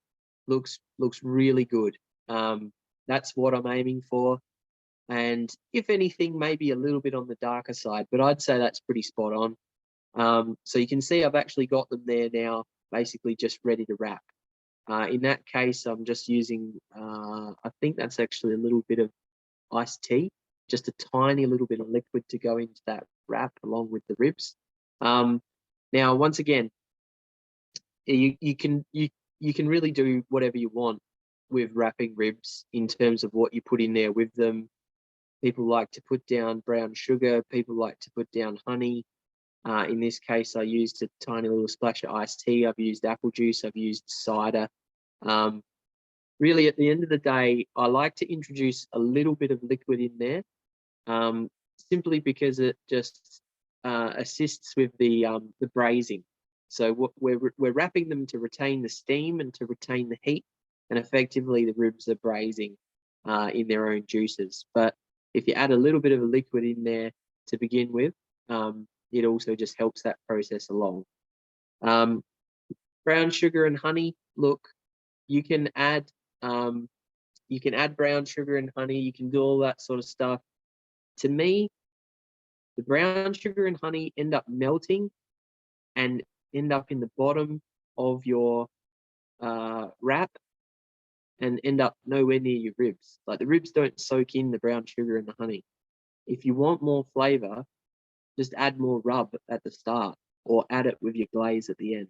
looks really good. That's what I'm aiming for, and if anything, maybe a little bit on the darker side, but I'd say that's pretty spot on. So you can see I've actually got them there now, basically just ready to wrap. In that case, I'm just using, I think that's actually a little bit of iced tea, just a tiny little bit of liquid to go into that wrap along with the ribs. Now, once again, you can really do whatever you want with wrapping ribs in terms of what you put in there with them. People like to put down brown sugar. People like to put down honey. In this case, I used a tiny little splash of iced tea. I've used apple juice. I've used cider. Really, at the end of the day, I like to introduce a little bit of liquid in there, simply because it just assists with the braising. So we're wrapping them to retain the steam and to retain the heat, and effectively the ribs are braising in their own juices. But if you add a little bit of a liquid in there to begin with, it also just helps that process along. Brown sugar and honey. Look, you can add brown sugar and honey. You can do all that sort of stuff. To me, the brown sugar and honey end up melting and end up in the bottom of your wrap and end up nowhere near your ribs. Like, the ribs don't soak in the brown sugar and the honey. If you want more flavor, just add more rub at the start or add it with your glaze at the end.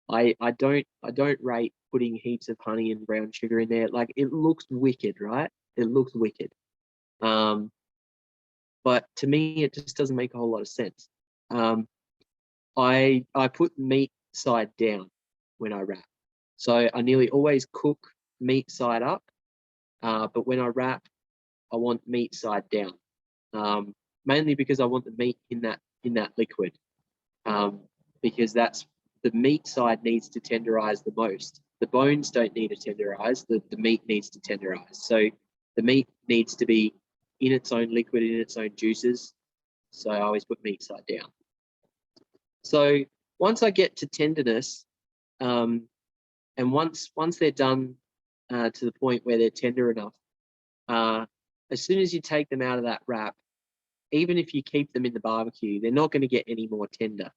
I don't rate putting heaps of honey and brown sugar in there. Like, it looks wicked, right? It looks wicked. But to me, it just doesn't make a whole lot of sense. I put meat side down when I wrap. So I nearly always cook meat side up, but when I wrap, I want meat side down. Mainly because I want the meat in that liquid, because that's the meat side needs to tenderize the most. The bones don't need to tenderize, the meat needs to tenderize. So the meat needs to be in its own liquid, in its own juices. So I always put meat side down. So once I get to tenderness, and once they're done to the point where they're tender enough, as soon as you take them out of that wrap, even if you keep them in the barbecue, they're not going to get any more tender.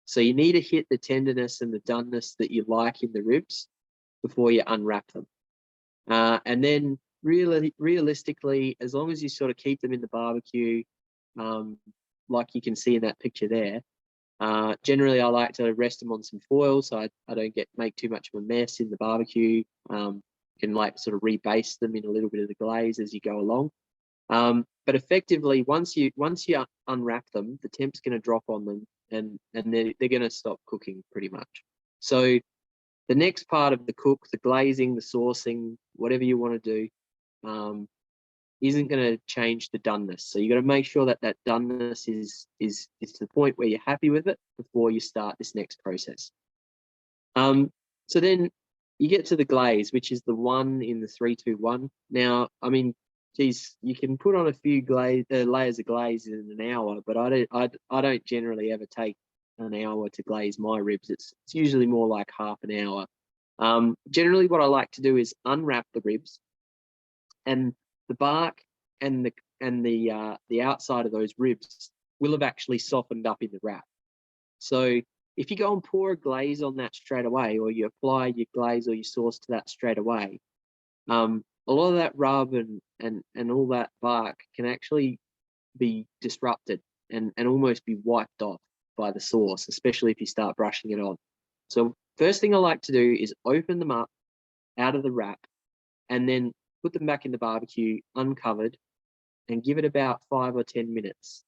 So you need to hit the tenderness and the doneness that you like in the ribs before you unwrap them. And then realistically, as long as you sort of keep them in the barbecue, like you can see in that picture there, generally I like to rest them on some foil so I don't make too much of a mess in the barbecue. Can like sort of rebase them in a little bit of the glaze as you go along. But effectively, once you unwrap them, the temp's going to drop on them, and they're going to stop cooking pretty much. So the next part of the cook, the glazing, the saucing, whatever you want to do, isn't going to change the doneness. So you got to make sure that doneness is to the point where you're happy with it before you start this next process. So then you get to the glaze, which is the one in the 3-2-1. Now, I mean, geez, you can put on a few layers of glaze in an hour, but I don't generally ever take an hour to glaze my ribs. It's usually more like half an hour. Generally, what I like to do is unwrap the ribs, and the bark and the outside of those ribs will have actually softened up in the wrap. So if you go and pour a glaze on that straight away, or you apply your glaze or your sauce to that straight away, a lot of that rub and all that bark can actually be disrupted and almost be wiped off by the sauce, especially if you start brushing it on. So first thing I like to do is open them up out of the wrap and then put them back in the barbecue uncovered and give it about 5 or 10 minutes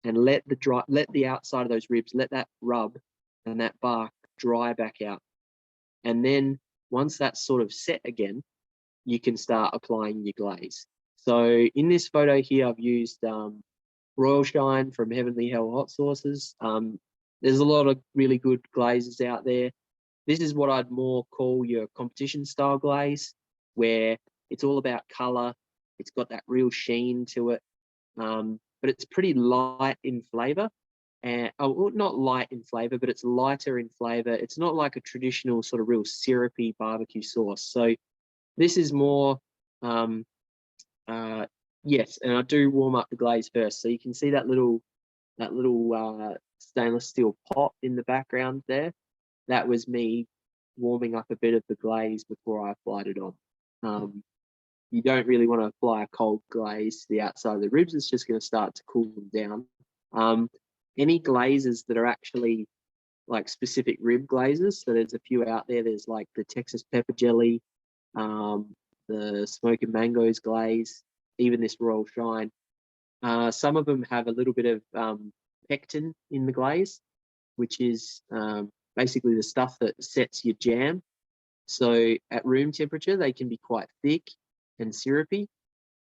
and let the outside of those ribs, let that rub and that bark dry back out. And then once that's sort of set again, you can start applying your glaze. So in this photo here, I've used Royal Shine from Heavenly Hell Hot Sauces. There's a lot of really good glazes out there. This is what I'd more call your competition style glaze, where it's all about color. It's got that real sheen to it, but it's pretty light in flavor. And well, not light in flavor, but it's lighter in flavor. It's not like a traditional sort of real syrupy barbecue sauce. So this is more, yes, and I do warm up the glaze first. So you can see that little stainless steel pot in the background there. that was me warming up a bit of the glaze before I applied it on. You don't really want to apply a cold glaze to the outside of the ribs. It's just going to start to cool them down. Any glazes that are actually like specific rib glazes, so there's a few out there. There's like the Texas pepper jelly, the smoke and mangoes glaze, even this Royal Shine. Some of them have a little bit of pectin in the glaze, which is basically the stuff that sets your jam. So at room temperature, they can be quite thick and syrupy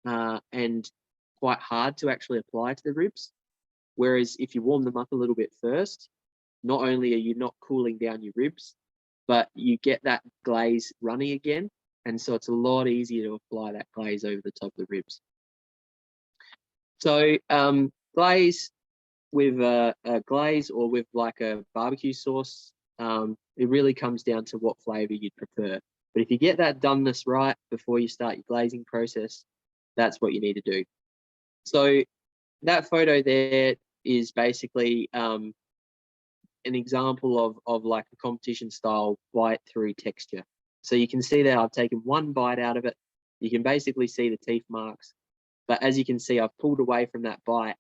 and quite hard to actually apply to the ribs. Whereas if you warm them up a little bit first, not only are you not cooling down your ribs, but you get that glaze runny again. And so it's a lot easier to apply that glaze over the top of the ribs. So glaze with a glaze or with like a barbecue sauce, it really comes down to what flavor you'd prefer. But if you get that doneness right before you start your glazing process, that's what you need to do. So that photo there is basically an example of like a competition style bite through texture. So you can see that I've taken one bite out of it. You can basically see the teeth marks. But as you can see, I've pulled away from that bite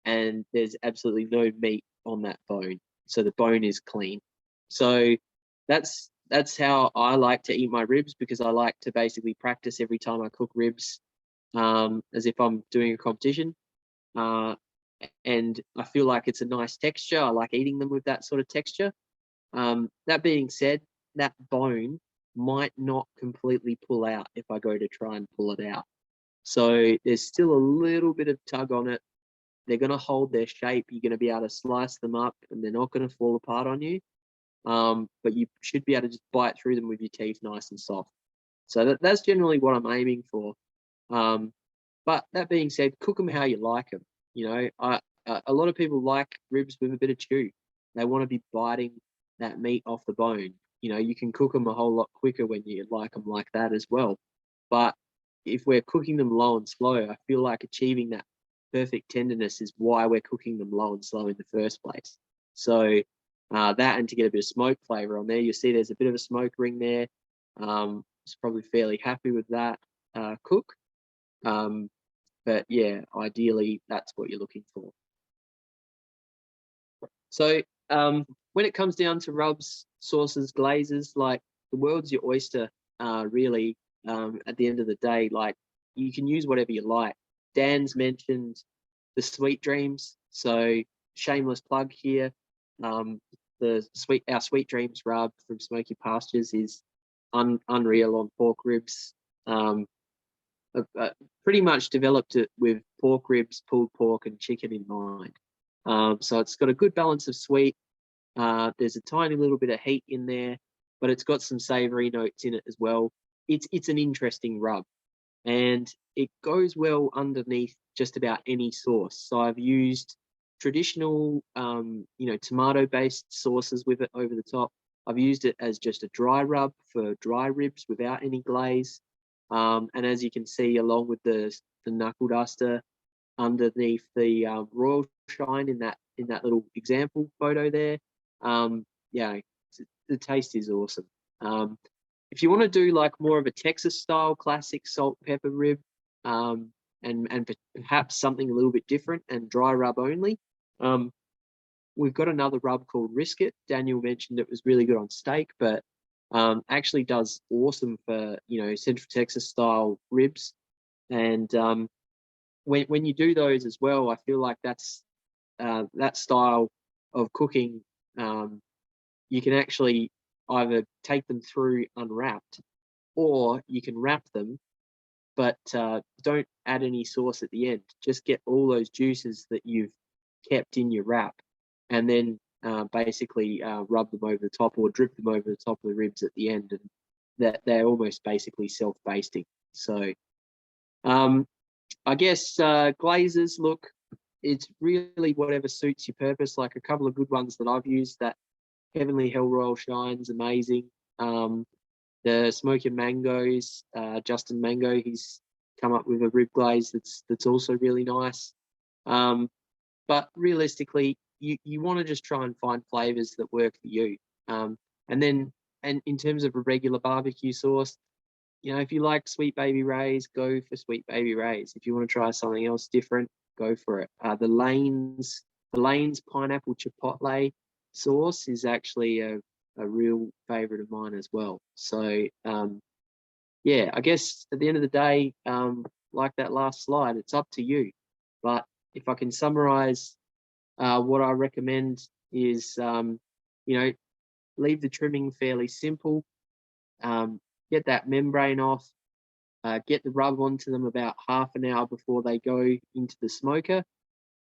and there's absolutely no meat on that bone. So the bone is clean. So that's how I like to eat my ribs, because I like to basically practice every time I cook ribs as if I'm doing a competition. And I feel like it's a nice texture. I like eating them with that sort of texture. That being said, that bone might not completely pull out if I go to try and pull it out. So there's still a little bit of tug on it. They're going to hold their shape. You're going to be able to slice them up and they're not going to fall apart on you. But you should be able to just bite through them with your teeth nice and soft. So that's generally what I'm aiming for. But that being said, cook them how you like them. You know, a lot of people like ribs with a bit of chew. They want to be biting that meat off the bone. You know, you can cook them a whole lot quicker when you like them like that as well. But if we're cooking them low and slow, I feel like achieving that perfect tenderness is why we're cooking them low and slow in the first place. So that, and to get a bit of smoke flavor on there, you'll see there's a bit of a smoke ring there. It's probably fairly happy with that cook. But yeah, ideally that's what you're looking for. So when it comes down to rubs, sauces, glazes, like the world's your oyster, really. At the end of the day, like you can use whatever you like. Dan's mentioned the Sweet Dreams, so shameless plug here. Our Sweet Dreams rub from Smoky Pastures is unreal on pork ribs. Pretty much developed it with pork ribs, pulled pork, and chicken in mind. So it's got a good balance of sweet. There's a tiny little bit of heat in there, but it's got some savory notes in it as well. It's an interesting rub, and it goes well underneath just about any sauce. So I've used traditional, tomato-based sauces with it over the top. I've used it as just a dry rub for dry ribs without any glaze. And as you can see, along with the knuckle duster underneath the Royal Shine in that little example photo there, yeah, the taste is awesome. If you want to do like more of a Texas style classic salt pepper rib, and perhaps something a little bit different and dry rub only, we've got another rub called Risk It. Daniel mentioned it was really good on steak, but actually does awesome for, Central Texas style ribs. And when you do those as well, I feel like that's that style of cooking. You can actually either take them through unwrapped, or you can wrap them, but don't add any sauce at the end. Just get all those juices that you've kept in your wrap, and then basically rub them over the top or drip them over the top of the ribs at the end, and that they're almost basically self-basting. So I guess glazes, look, it's really whatever suits your purpose. Like a couple of good ones that I've used, that Heavenly Hell Royal Shine's amazing. The Smoky Mangoes, Justin Mango, he's come up with a rib glaze that's also really nice. But realistically, you want to just try and find flavors that work for you. And then, and in terms of a regular barbecue sauce, you know, if you like Sweet Baby Ray's, go for Sweet Baby Ray's. If you want to try something else different, go for it. The Lane's pineapple chipotle sauce is actually a real favorite of mine as well. So yeah, I guess at the end of the day, like that last slide, it's up to you. But if I can summarize, what I recommend is, you know, leave the trimming fairly simple. Get that membrane off. Get the rub onto them about half an hour before they go into the smoker,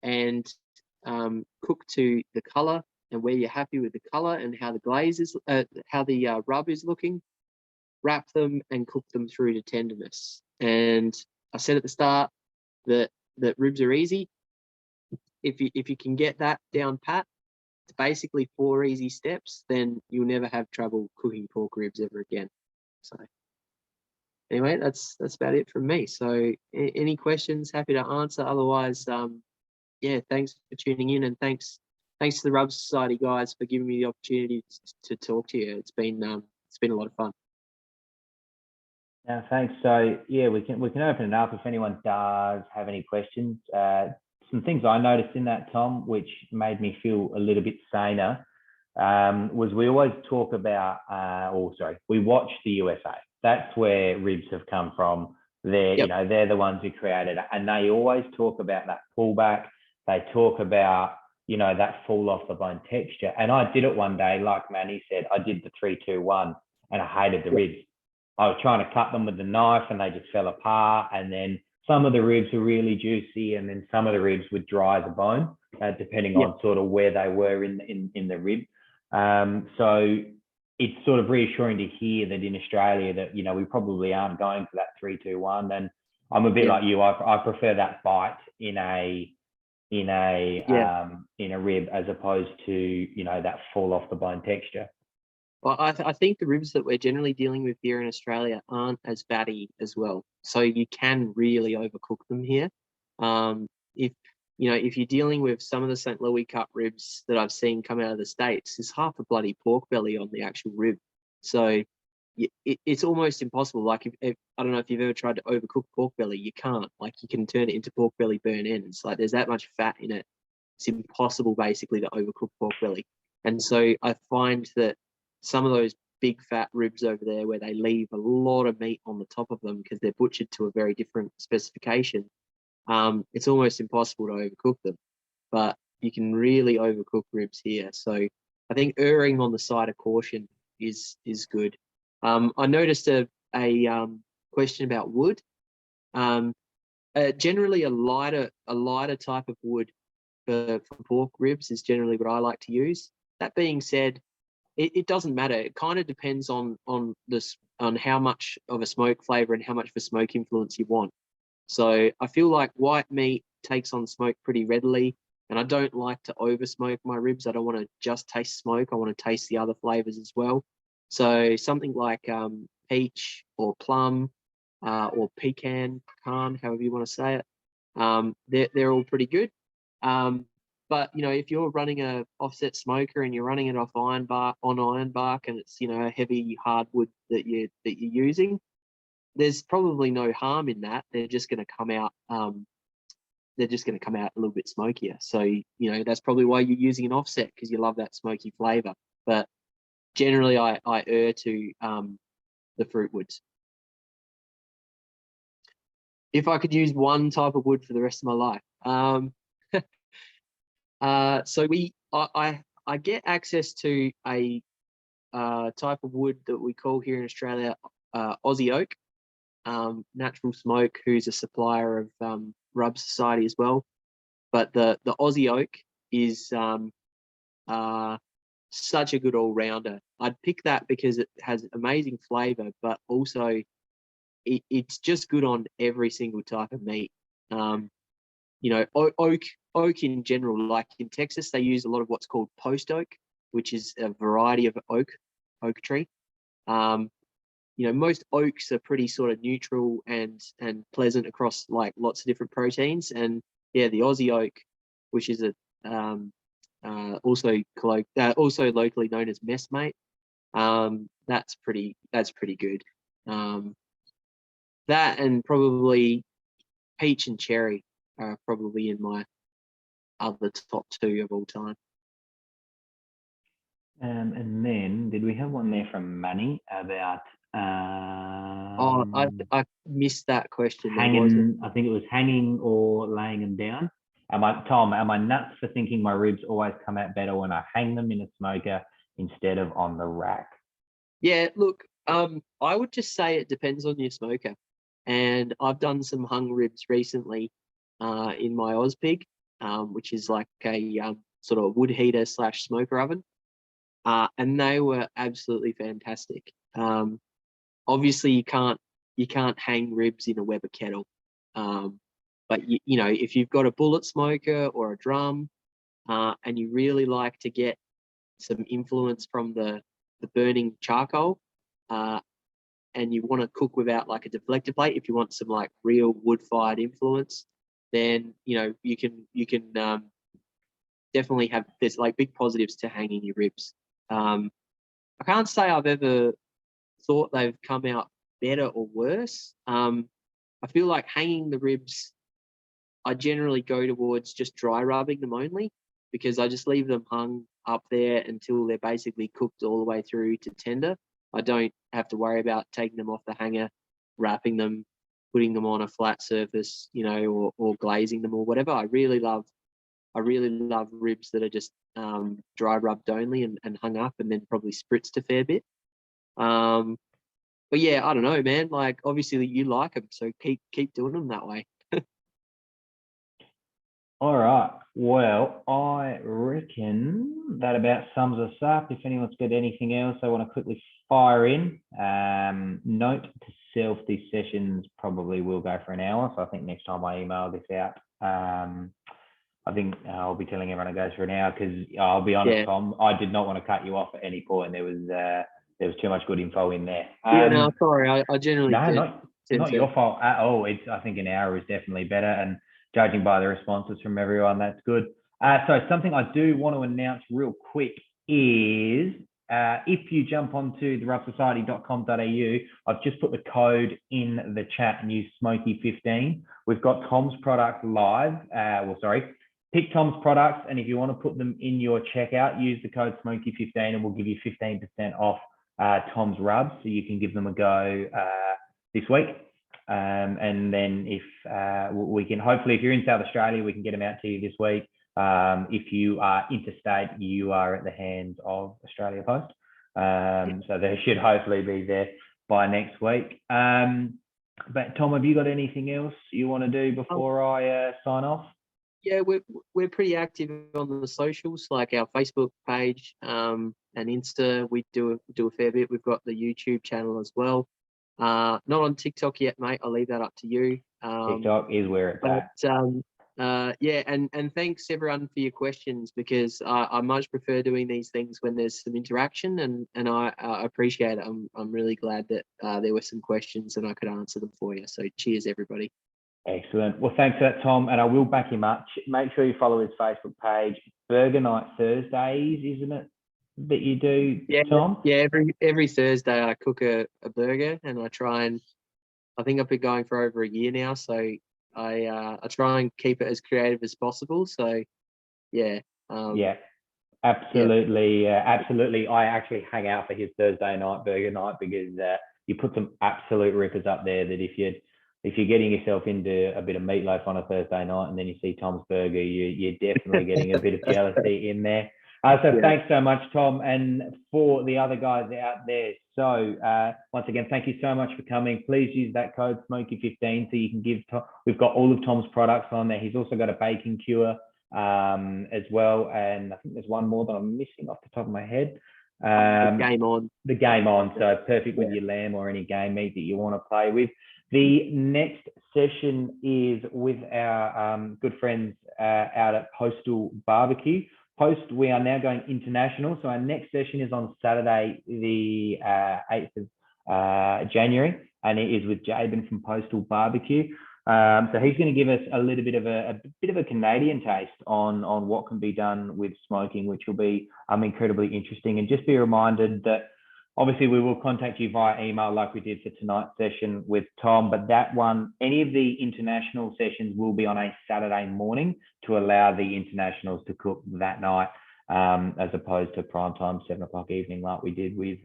and cook to the color, and where you're happy with the color and how the glaze is, how the rub is looking. Wrap them and cook them through to tenderness. And I said at the start that ribs are easy. If you can get that down pat, it's basically 4 easy steps, then you'll never have trouble cooking pork ribs ever again. So anyway, that's about it from me. So any questions, happy to answer. Otherwise, yeah, thanks for tuning in, and thanks to the Rub Society guys for giving me the opportunity to talk to you. It's been a lot of fun. Yeah, thanks. So yeah, we can open it up if anyone does have any questions. Some things I noticed in that, Tom, which made me feel a little bit saner, was we always talk about, we watch the USA. That's where ribs have come from. They're, you know, they're the ones who created it, and they always talk about that pullback. They talk about, you know, that fall off the bone texture. And I did it one day, like Manny said, I did the 3-2-1, and I hated the ribs. I was trying to cut them with the knife and they just fell apart. And then some of the ribs were really juicy, and then some of the ribs would dry the bone, depending on sort of where they were in the rib. So it's sort of reassuring to hear that in Australia that, you know, we probably aren't going for that 3-2-1. And I'm a bit like you. I prefer that bite in a rib as opposed to, you know, that fall off the bone texture. Well, I think the ribs that we're generally dealing with here in Australia aren't as fatty as well, so you can really overcook them here. If you're dealing with some of the St. Louis cut ribs that I've seen come out of the States, there's half a bloody pork belly on the actual rib, so it's almost impossible. Like if I don't know if you've ever tried to overcook pork belly, you can't. Like you can turn it into pork belly burn ends. Like there's that much fat in it. It's impossible basically to overcook pork belly, and so I find that some of those big fat ribs over there where they leave a lot of meat on the top of them because they're butchered to a very different specification, it's almost impossible to overcook them. But you can really overcook ribs here. So I think erring on the side of caution is good. I noticed a question about wood. Generally a lighter type of wood for pork ribs is generally what I like to use. That being said, it doesn't matter. It kind of depends on how much of a smoke flavor and how much of a smoke influence you want. So I feel like white meat takes on smoke pretty readily, and I don't like to over smoke my ribs. I don't want to just taste smoke. I want to taste the other flavors as well. So something like peach or plum or pecan, however you want to say it, they're all pretty good. But you know, if you're running a offset smoker and you're running it off iron bark, and it's, you know, a heavy hardwood that you're using, there's probably no harm in that. They're just going to come out. They're just going to come out a little bit smokier. So you know that's probably why you're using an offset, because you love that smoky flavor. But generally, I err to the fruit woods. If I could use one type of wood for the rest of my life. So I get access to a type of wood that we call here in Australia Aussie oak, Natural Smoke, who's a supplier of Rub Society as well. But the Aussie oak is such a good all-rounder. I'd pick that because it has amazing flavour, but also it's just good on every single type of meat. You know, oak in general, like in Texas, they use a lot of what's called post oak, which is a variety of oak tree. You know, most oaks are pretty sort of neutral and pleasant across like lots of different proteins. And yeah, the Aussie oak, which is also locally known as messmate, That's pretty good. That and probably peach and cherry are probably in my other top 2 of all time. And then did we have one there from Manny about I missed that question. Hanging, I think it was hanging or laying them down. Tom, am I nuts for thinking my ribs always come out better when I hang them in a smoker instead of on the rack? Yeah, look, I would just say it depends on your smoker. And I've done some hung ribs recently in my Ozpig, which is like a sort of wood heater / smoker oven. And they were absolutely fantastic. Obviously, you can't hang ribs in a Weber kettle. But you know, if you've got a bullet smoker or a drum, and you really like to get some influence from the burning charcoal, and you want to cook without like a deflector plate, if you want some like real wood-fired influence, then you know you can definitely have, there's like big positives to hanging your ribs. I can't say I've ever thought they've come out better or worse. I feel like hanging the ribs, I generally go towards just dry rubbing them only, because I just leave them hung up there until they're basically cooked all the way through to tender. I don't have to worry about taking them off the hanger, wrapping them, putting them on a flat surface, you know, or glazing them or whatever. I really love ribs that are just dry rubbed only and hung up and then probably spritzed a fair bit. But yeah, I don't know, man. Like obviously you like them, so keep doing them that way. All right. Well, I reckon that about sums us up. If anyone's got anything else they want to quickly fire in, note to self, these sessions probably will go for an hour. So I think next time I email this out, I think I'll be telling everyone it goes for an hour, because I'll be honest, Tom, I did not want to cut you off at any point. There was too much good info in there. Yeah, no, sorry. I generally not your fault at all. I think an hour is definitely better, and judging by the responses from everyone, that's good. So something I do want to announce real quick is if you jump onto therubsociety.com.au, I've just put the code in the chat and use Smoky15. We've got Tom's product live. Pick Tom's products, and if you want to put them in your checkout, use the code Smoky15 and we'll give you 15% off Tom's rubs, so you can give them a go this week. And then if we can, hopefully, if you're in South Australia, we can get them out to you this week. If you are interstate, you are at the hands of Australia Post. So they should hopefully be there by next week. But Tom, have you got anything else you want to do before I sign off? Yeah, we're pretty active on the socials, like our Facebook page and Insta. We do a fair bit. We've got the YouTube channel as well. Not on TikTok yet, mate. I'll leave that up to you. TikTok is where it's at. Yeah, and thanks everyone for your questions, because I much prefer doing these things when there's some interaction, and I appreciate it. I'm really glad that there were some questions and I could answer them for you. So cheers, everybody. Excellent. Well, thanks for that, Tom. And I will back him up. Make sure you follow his Facebook page. Burger Night Thursdays, isn't it, that you do, Tom? Yeah, every Thursday I cook a burger, and I try and, I think I've been going for over a year now, so I try and keep it as creative as possible. So yeah. Yeah, absolutely. Absolutely. I actually hang out for his Thursday night burger night, because you put some absolute rippers up there that if you're getting yourself into a bit of meatloaf on a Thursday night and then you see Tom's burger, you're definitely getting a bit of jealousy in there. Thanks so much, Tom, and for the other guys out there. So once again, thank you so much for coming. Please use that code Smoky15 so you can give Tom. We've got all of Tom's products on there. He's also got a baking cure as well, and I think there's one more that I'm missing off the top of my head. The Game On. So perfect with your lamb or any game meat that you want to play with. The next session is with our good friends out at Postal Barbecue. Post, we are now going international. So our next session is on Saturday, the 8th of January, and it is with Jabin from Postal Barbecue. So he's going to give us a little bit of a Canadian taste on what can be done with smoking, which will be incredibly interesting. And just be reminded that Obviously, we will contact you via email like we did for tonight's session with Tom, but that one, any of the international sessions will be on a Saturday morning to allow the internationals to cook that night, as opposed to prime time, 7 o'clock evening like we did with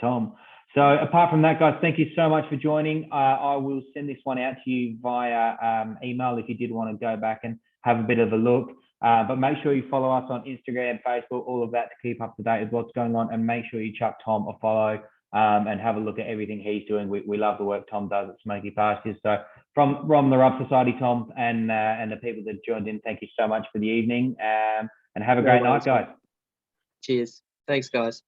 Tom. So apart from that, guys, thank you so much for joining. I will send this one out to you via email if you did want to go back and have a bit of a look. But make sure you follow us on Instagram, Facebook, all of that to keep up to date with what's going on. And make sure you chuck Tom a follow and have a look at everything he's doing. We love the work Tom does at Smoky Pastures. So from the Rub Society, Tom, and the people that joined in, thank you so much for the evening. And have a great night, guys. Cheers. Thanks, guys.